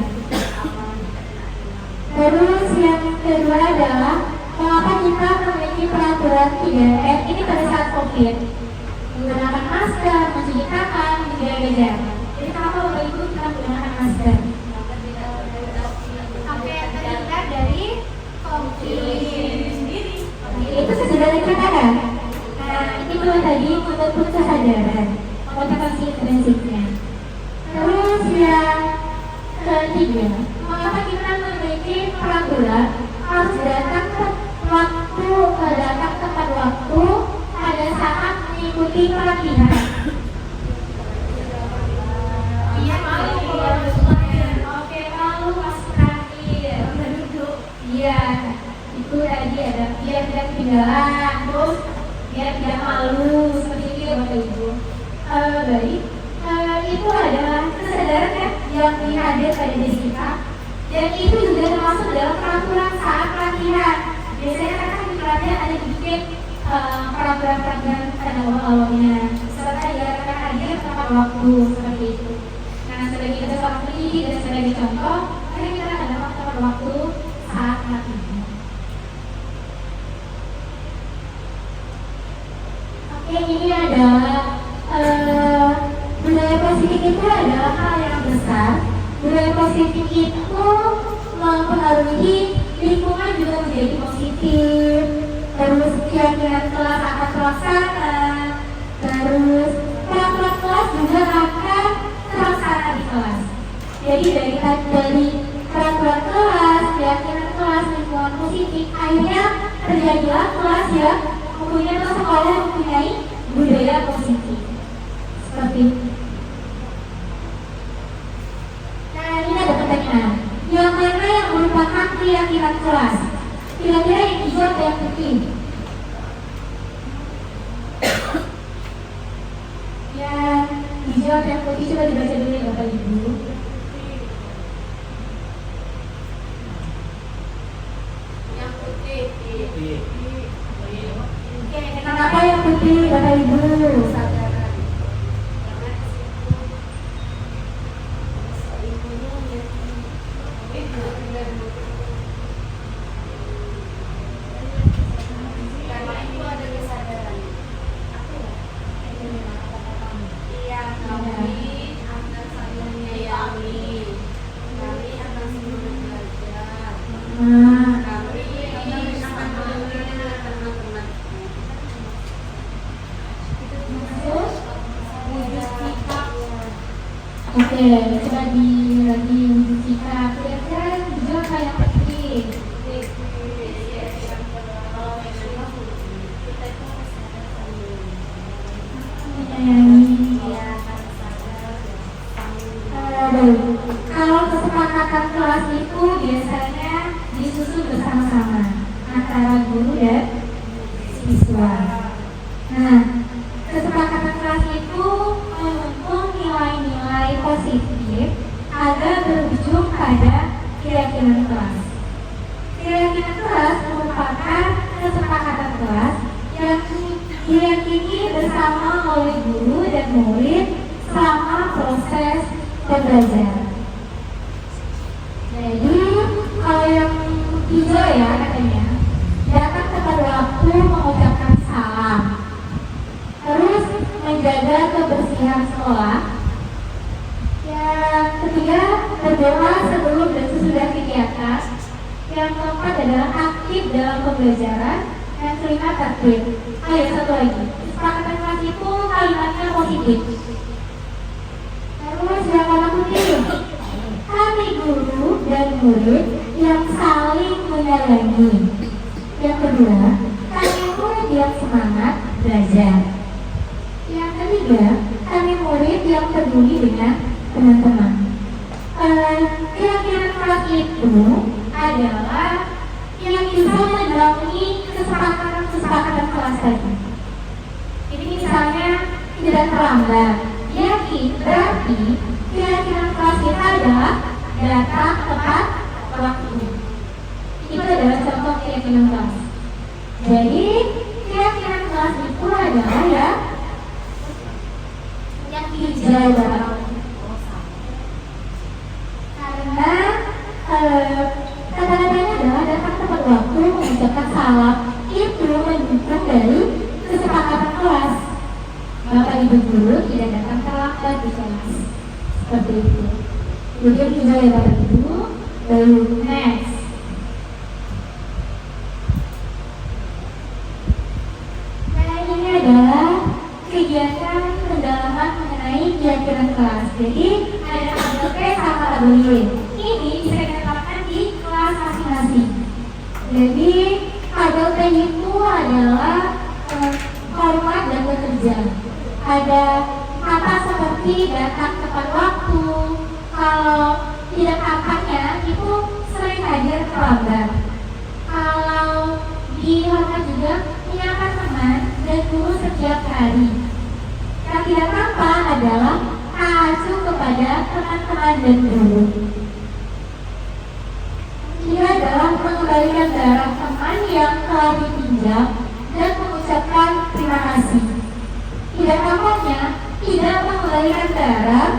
Terus yang kedua adalah mengapa kita memiliki peraturan 3M ini pada saat COVID, menggunakan masker, mencuci tangan, menjaga jarak. Jadi kenapa Bapak Ibu kita menggunakan masker? Apa yang terhindar dari COVID sendiri? Itu sesederhana kan? Nah, ini dulu tadi untuk kesadaran, motivasi intrinsipnya. Terus yang ketiga, mengapa kita memiliki peraturan harus datang tepat waktu pada saat mengikuti pelatihan? Iya, malu kalau Oke, malu pas terakhir berduduk. Iya, itu tadi ada biar tidak ketinggalan, terus biar tidak malu, seperti itu ya Bapak Ibu. Baik, itu adalah kesadaran ya yang dihadir pada diri kita, dan itu juga termasuk dalam peraturan saat pelatihan. Biasanya kan di pelatihan ada dibikin peraturan-peraturan pada awal-awalnya, serta ya akan hadir tepat waktu seperti itu. Nah, sebagai contoh dan sebagai contoh, mari kita akan dapat tepat waktu saat pelatihan. Oke, ini adalah budaya positif itu adalah hal yang besar. Budaya positif itu mempengaruhi lingkungan juga menjadi positif. Terus keyakinan kelas akan terlaksana. Terus peraturan kelas juga akan terlaksana di kelas. Jadi dari peraturan kelas, keyakinan kelas, lingkungan positif, akhirnya terjadilah kelas yang mempunyai sekolah yang mempunyai budaya positif. Seperti itu. Nah, ini ada pertanyaan. Yang mana yang merupakan keyakinan kelas? Kira-kira yang hijau atau yang putih? Yang hijau atau yang putih? Coba dibaca dulu ya Bapak Ibu. Yang putih. Oke, kenapa yang putih Bapak Ibu? Oke, coba lagi sikap. Kira-kira hijau apa yang putih? Kalau kesepakatan kelas itu biasanya disusun bersama-sama antara guru dan siswa. Nah, kesepakatan kelas itu membentuk nilai-nilai positif agar berujung pada keyakinan kelas. Keyakinan kelas merupakan kesepakatan kelas yang diyakini bersama oleh guru dan murid selama proses pembelajaran. Jadi kalau yang hijau ya katanya datang tepat waktu mengucapkan salam, terus menjaga kebersihan sekolah. Yang ketiga, berdoa sebelum dan sesudah kegiatan. Yang keempat adalah aktif dalam pembelajaran. Yang kelima, tertib. Oh ya, satu lagi, kesepakatan kelas itu kalimatnya positif. Terus yang warna putih, kami guru dan murid yang saling menyayangi. Yang kedua, kami murid yang semangat belajar. Yang ketiga, kami murid yang peduli dengan teman-teman. Keyakinan kelas itu adalah yang bisa mendampingi kesepakatan kelas tadi. Jadi misalnya dan terlambat. Berarti keyakinan kelas kita adalah datang tepat waktu. Itu adalah contoh keyakinan kelas. Jadi keyakinan kelas itu adalah ya yang hijau barang. Karena kata-katanya adalah datang tepat waktu, mengucapkan salam itu menunjukkan dari kesepakatan kelas. Bapak Ibu guru tidak datang terlambat di kelas. Seperti itu. Kemudian juga ya Bapak Ibu. Lalu next. Nah ini adalah kegiatan pendalaman mengenai keyakinan kelas. Jadi ada tabel P sama tabel Y. Ini bisa kita lakukan di kelas masing-masing. Jadi tabel P itu adalah format dan bekerja. Ada kata seperti datang tepat waktu. Kalau tidak kapannya itu sering hadir terlambat. Kalau di hotel juga menyapa teman dan guru setiap hari. Yang tidak tampak adalah mengacu kepada teman-teman dan guru. Ini adalah mengembalikan darah teman yang telah dipinjam dan mengucapkan terima kasih. Tidak tampaknya tidak mengembalikan darah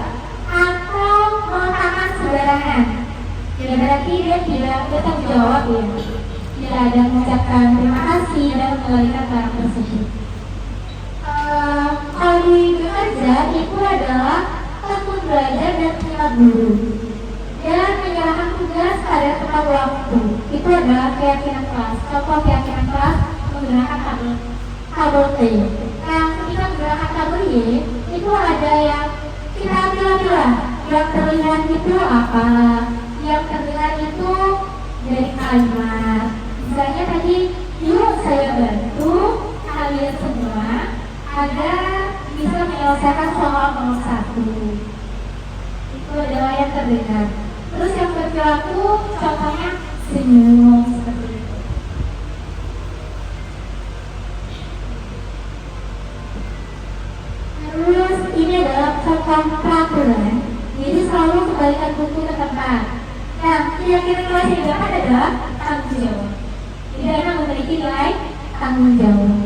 atau meletakkan sembarangan. Ya berarti dia tidak bertanggung jawab ya. Tidak ada mengucapkan terima kasih dan mengembalikan darah tersebut. Kalau di bekerja itu adalah tekun belajar dan menyimak guru dan menyerahkan tugas pada tepat waktu. Itu adalah keyakinan kelas. Contoh keyakinan kelas menggunakan tabel T. Nah, ketika menggunakan tabel Y itu ada yang kita pilih-pilih. Yang terlihat itu apa? Yang terlihat itu dari kalimat. Misalnya tadi, yuk saya bantu kalian semua agar bisa menyelesaikan soal nomor 1. Itu adalah yang terdengar. Terus yang berperilaku contohnya senyum seperti itu. Terus ini adalah contoh peraturan. Jadi selalu kembalikan buku ke tempat. Nah, keyakinan kelas yang dapat adalah tanggung jawab. Jadi anak memiliki nilai tanggung jawab.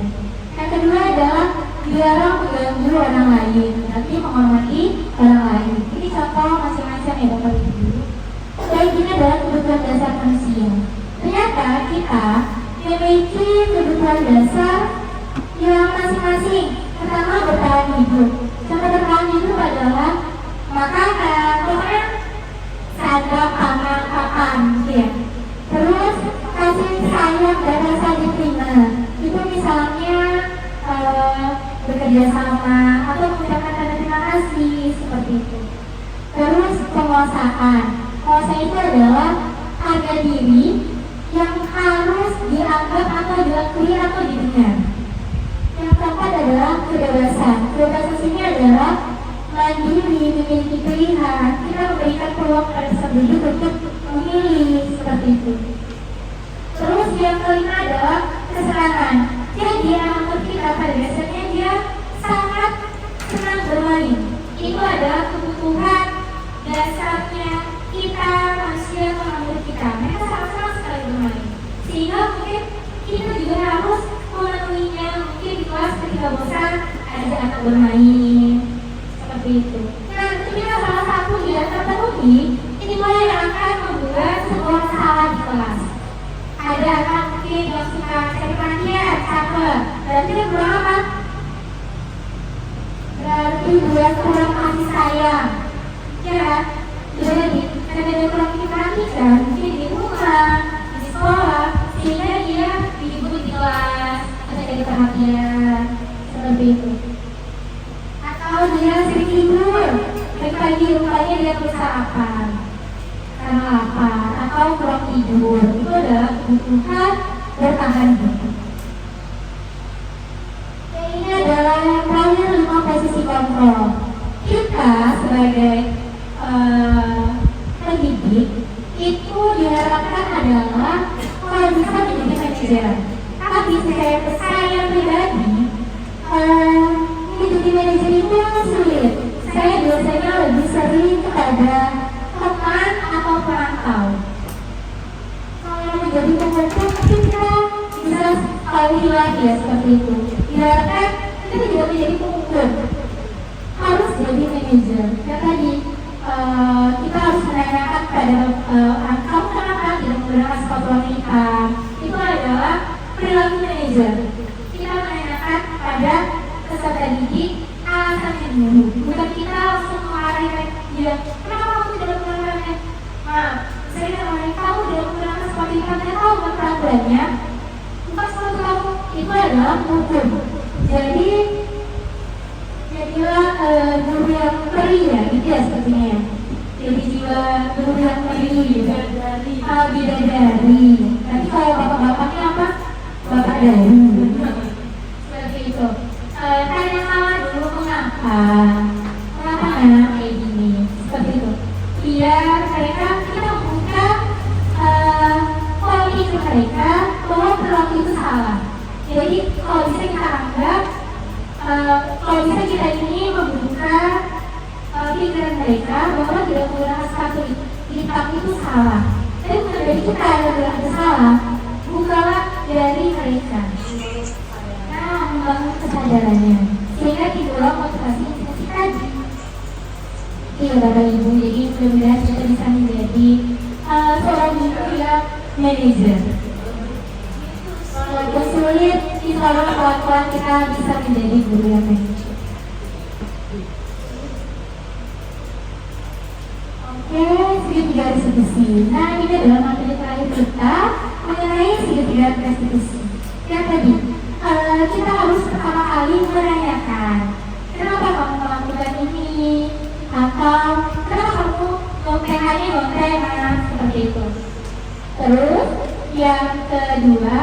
Yang kedua adalah dilarang mengganggu orang lain, nanti menghormati orang lain. Ini contoh masing-masing yang dapat Ibu. Dan ini adalah kebutuhan dasar manusia. Ternyata kita memiliki kebutuhan dasar yang masing-masing. Pertama, bertahan hidup. Contoh bertahan hidup adalah makanan, pokoknya sadar, pangan, papan, ya. Terus kasih sayang dan rasa diterima. Itu misalnya bekerja sama atau mengucapkan tanda terima kasih seperti itu. Terus penguasaan. Penguasaan itu adalah harga diri yang harus dianggap atau diakui atau didengar. Yang keempat adalah kebebasan. Kebebasan sini adalah mandiri, memiliki pilihan. Kita memberikan peluang pada penduduk untuk memilih seperti itu. Terus yang kelima adalah kesenangan. Jadi anak kita pada dasarnya dia sangat senang bermain. Itu adalah kebutuhan dasarnya kita manusia mengambil kita. Mereka sangat senang sekali bermain. Sehingga mungkin kita juga harus memenuhinya. Mungkin di kelas ketika bosan ada anak bermain seperti itu. Nah, ini salah satu yang terpenuhi. Ini mulai yang akan membuat sebuah salah di kelas. Ada anak mungkin yang suka cari perhatian, capek. Berarti dia kurang apa? Berarti dia kurang kasih sayang. Ya, jadi karena dia kurang diperhatikan, mungkin di rumah, di sekolah, sehingga dia diikut di kelas atau jadi perhatian seperti itu. Atau dia sering tidur, pagi rupanya dia terus sarapan karena lapar atau kurang tidur. Itu adalah kebutuhan bertahan hidup. Ini adalah yang terakhir 5 posisi kontrol. Kita sebagai pendidik itu diharapkan adalah kalau bisa menjadi manajer. Tapi saya pribadi menjadi manajer itu ada teman atau perantau. Kalau menjadi pembantu mungkin kita bisa kawin lagi ya seperti itu. Ibaratkan kita tidak menjadi pemukul, harus jadi manajer. Ya tadi kita harus menanyakan pada kamu kenapa tidak menggunakan sepatu warna hitam. Itu adalah perilaku manajer. Kita menanyakan pada peserta didik alasannya dulu, bukan kita langsung mengarahkan dia. Kenapa kamu tidak menggunakannya? Nah, saya menawarkan kamu tidak menggunakan sepatu hitam, saya tahu bukan peraturannya. Bukan sepatu kamu, itu adalah hukum. Jadi jadilah guru yang peri ya, gitu ya sepertinya ya. Jadi jiwa guru yang peri gitu. Bidadari. Nanti kalau bapak-bapaknya apa? Bapak dari. Seperti itu. Tanya sama dulu mengapa anak kayak gini, seperti itu. Biar mereka kita membuka pola pikir mereka bahwa perilaku itu salah. Jadi kalau bisa kita anggap, kalau bisa kita ini membuka pikiran mereka bahwa tidak menggunakan sepatu hitam itu salah. Tapi bukan dari kita yang bilang salah, bukanlah dari mereka. Nah, membangun kesadarannya sehingga timbullah motivasi tadi. Iya Bapak Ibu, jadi mudah-mudahan kita bisa menjadi seorang guru yang manajer. Walaupun sulit, insya Allah pelan-pelan kita bisa menjadi guru yang manajer. Oke, segitiga restitusi. Nah, ini adalah materi terakhir kita mengenai segitiga restitusi. Yang tadi, kita harus pertama kali menanyakan kenapa kamu melakukan ini, atau kenapa kamu gontengan seperti itu. Terus yang kedua,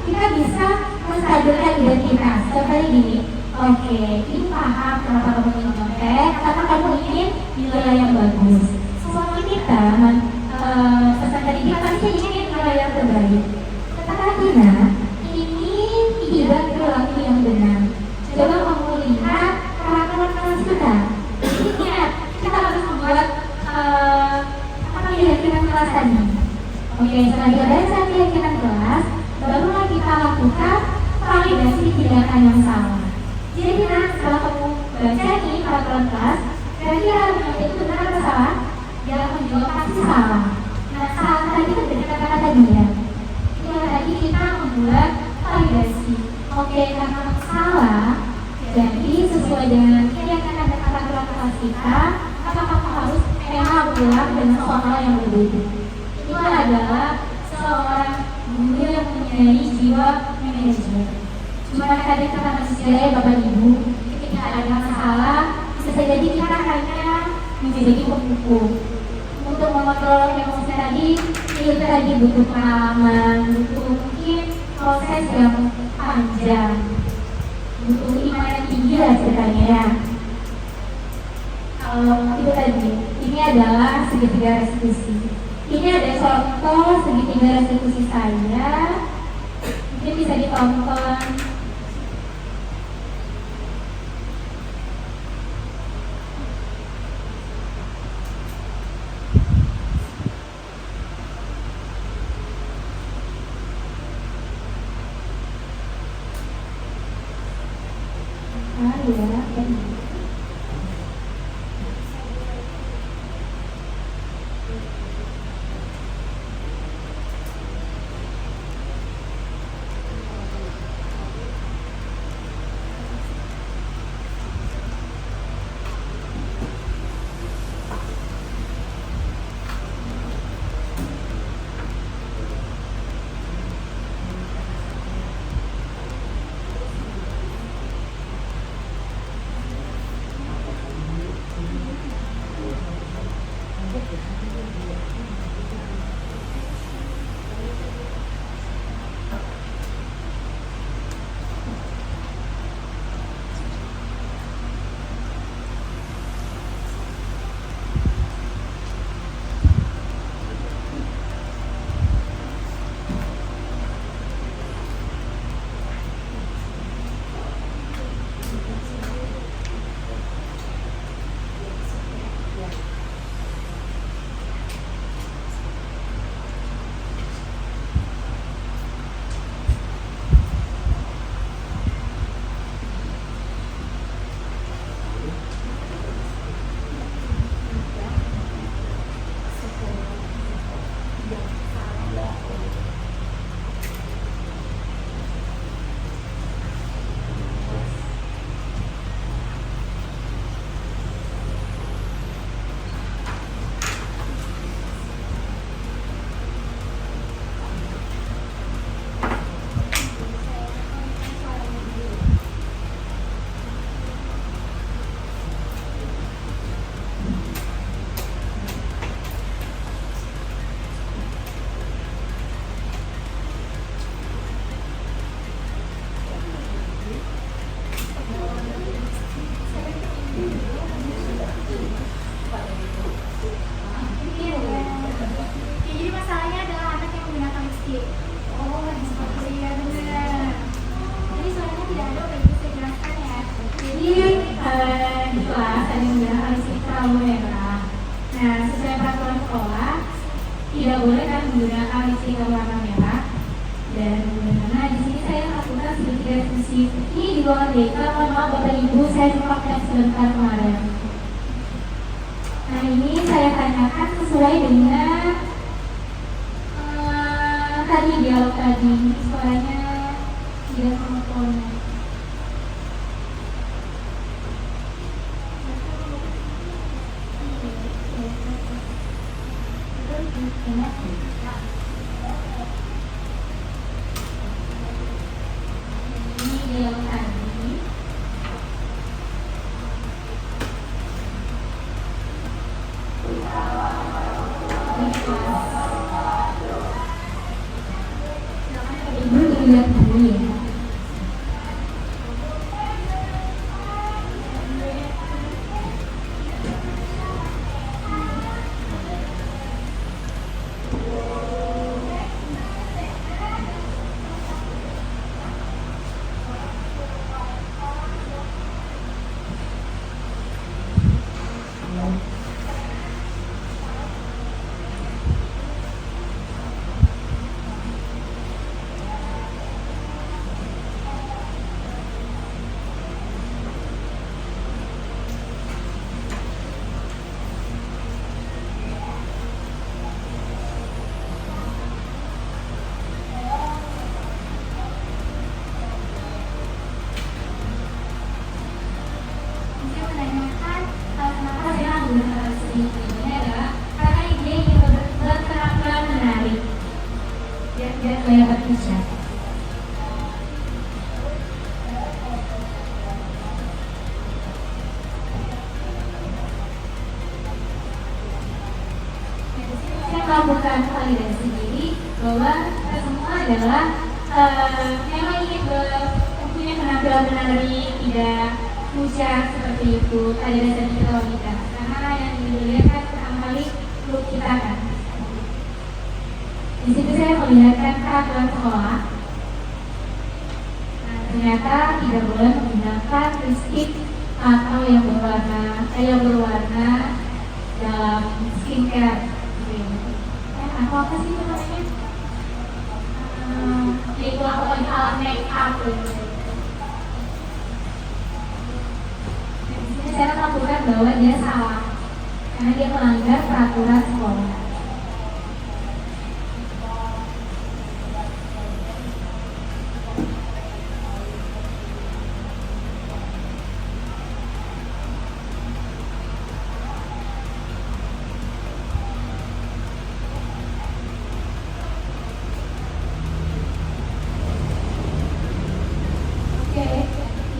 kita bisa menstabilkan identitas. Seperti gini, oke, ini paham kenapa kamu ingin gonten, karena kamu ingin nilai yang bagus. Semua kita peserta didik pasti ingin nilai yang terbaik. Tetapi ini tidak perilaku yang benar. Coba kamu lihat peraturan kelas kita. Ingat, kita harus membuat keyakinan kelas tadi. Oke, setelah kita baca keyakinan kelas, barulah kita lakukan validasi tindakan yang salah. Jadi setelah kamu baca nih peraturan kelas, kira-kira itu benar atau salah? Jangan menjawab pasti salah. Nah, salah tadi itu dari kata-kata dia. Itu tadi kita membuat validasi. Oke, karena salah, jadi sesuai dengan keyakinan dan peraturan kelas kita, maka kamu harus ulang dengan soal yang berbeda. Itu adalah seorang guru yang mempunyai jiwa manajer. Cuma tadi kata manusia ya Bapak Ibu, ketika ada masalah, bisa jadi kita hanya menjadi pemukul. Untuk mengontrol emosi tadi, itu tadi butuh pengalaman, butuh mungkin proses yang panjang, butuh iman yang tinggi lah ceritanya ya. Kalau itu tadi, ini adalah segitiga restitusi. Ini ada contoh segitiga restitusi saya. Mungkin bisa ditonton. kalung merah. Nah, sesuai peraturan sekolah, tidak boleh kan menggunakan lipstick berwarna merah. Dan karena di sini saya lakukan sedikit revisi. Ini di bawah DK, mohon maaf Bapak Ibu, saya lupakan sebentar kemarin. Nah, ini saya tanyakan sesuai dengan tadi dialog tadi, suaranya tidak monoton. Ini dialog tadi. Ibu dilihat dulu ya. Saya menanyakan kenapa saya menggunakan sedikit ini adalah karena dia ingin berkerampilan menarik dan gaya berkisah. Saya melakukan validasi sendiri bahwa kita semua adalah memang ingin mempunyai penampilan menarik, tidak pucat seperti itu, ada dasar kita wanita. Karena yang dilihat kan pertama kali look kita kan. Di situ saya melihatkan peraturan sekolah. Nah, ternyata tidak boleh menggunakan lipstick atau yang berwarna dalam skincare. Apa sih itu namanya? Itu alat make up. Saya melakukan bahwa dia salah karena dia melanggar peraturan sekolah. Oke,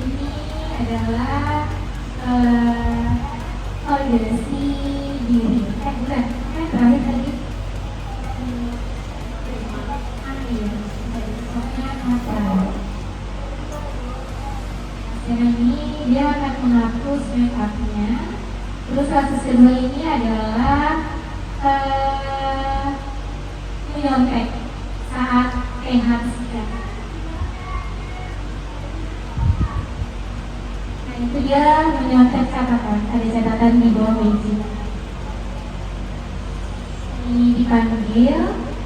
ini adalah validasi diri. Bukan, kan terakhir tadi dan ini dia akan menghapus make up-nya. Terus kasus kedua ini adalah menyontek saat enhancement. Nah, itu dia menyontek catatan, ada catatan di bawah meja. Ini dipanggil.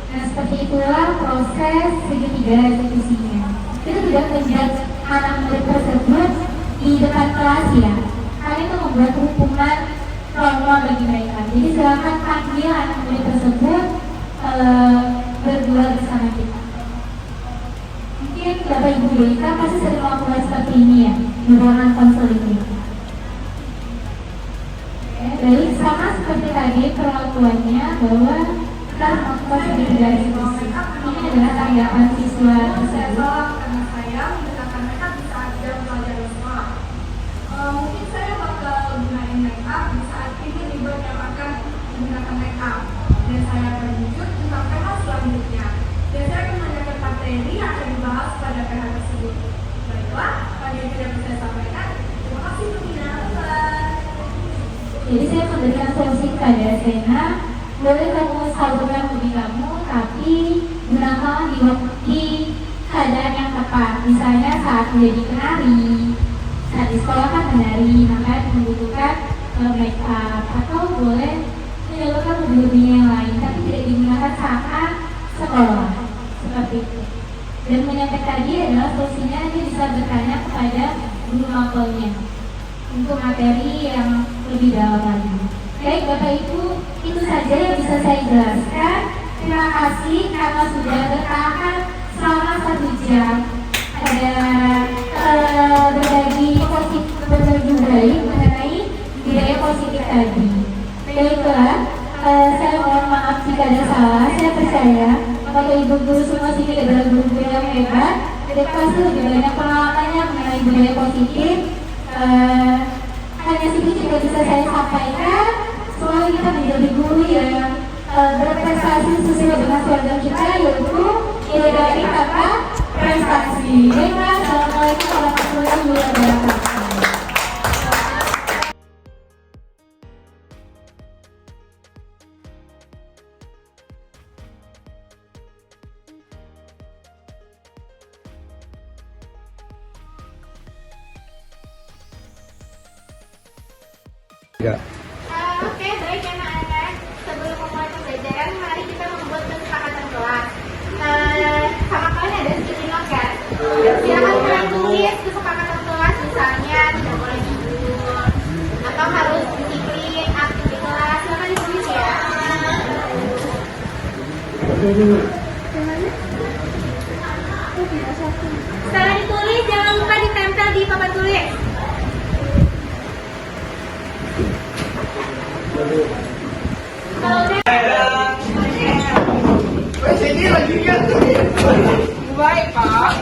Nah, seperti itulah proses segitiga eksekusinya. Itu tidak menjudge anak murid tersebut di depan kelas ya. Karena itu membuat hukuman normal bagi mereka. Jadi silakan panggil anak murid tersebut berdua bersama kita. Mungkin Bapak Ibu Deka pasti sering melakukan seperti ini ya di ruangan konseling ini. Baik, sama seperti tadi perlakuannya bahwa kita melakukan segitiga eksekusi. Ini adalah tanggapan siswa tersebut. Karena saya menggunakan makeup di saat jam pelajaran sekolah. Mungkin saya bakal gunain makeup di saat ini libur yang akan menggunakan makeup. Dan saya akan lanjut tentang PH selanjutnya. Dan saya akan menanyakan materi yang akan dibahas pada PH tersebut. Baiklah, pada yang tidak bisa saya sampaikan. Terima kasih Bunda. Jadi saya memberikan solusi kepada Sena, boleh kamu salurkan hobi kamu, tapi gunakan di keadaan yang tepat. Misalnya saat menjadi penari, saat di sekolah kan menari, maka membutuhkan make up atau boleh menyalurkan hobi-hobinya yang lain, tapi tidak digunakan saat sekolah seperti itu. Dan menyampaikan tadi adalah solusinya dia bisa bertanya kepada guru mapelnya untuk materi yang lebih dalam lagi. Baik Bapak Ibu, itu saja yang bisa saya jelaskan. Terima kasih karena sudah bertahan selama 1 jam. Ada berbagi mengenai budaya positif tadi. Baiklah, saya mohon maaf jika ada salah. Saya percaya Bapak Ibu guru semua sini adalah guru-guru yang hebat. Dan pasti lebih banyak pengalamannya mengenai budaya positif. Hanya sedikit yang bisa saya sampaikan. Semoga kita menjadi guru yang berprestasi sesuai dengan slogan kita, yaitu nilai dari kata prestasi. Baiklah, assalamualaikum warahmatullahi wabarakatuh. Oke, baik anak-anak. Sebelum memulai pembelajaran, mari kita membuat kesepakatan kelas. Sama kalian ada sticky note kan? Silakan kalian tulis kesepakatan kelas, misalnya tidak boleh tidur atau harus disiplin, aktif di kelas. Silakan ditulis ya. Setelah ditulis, jangan lupa ditempel di papan tulis. Baik, Pak.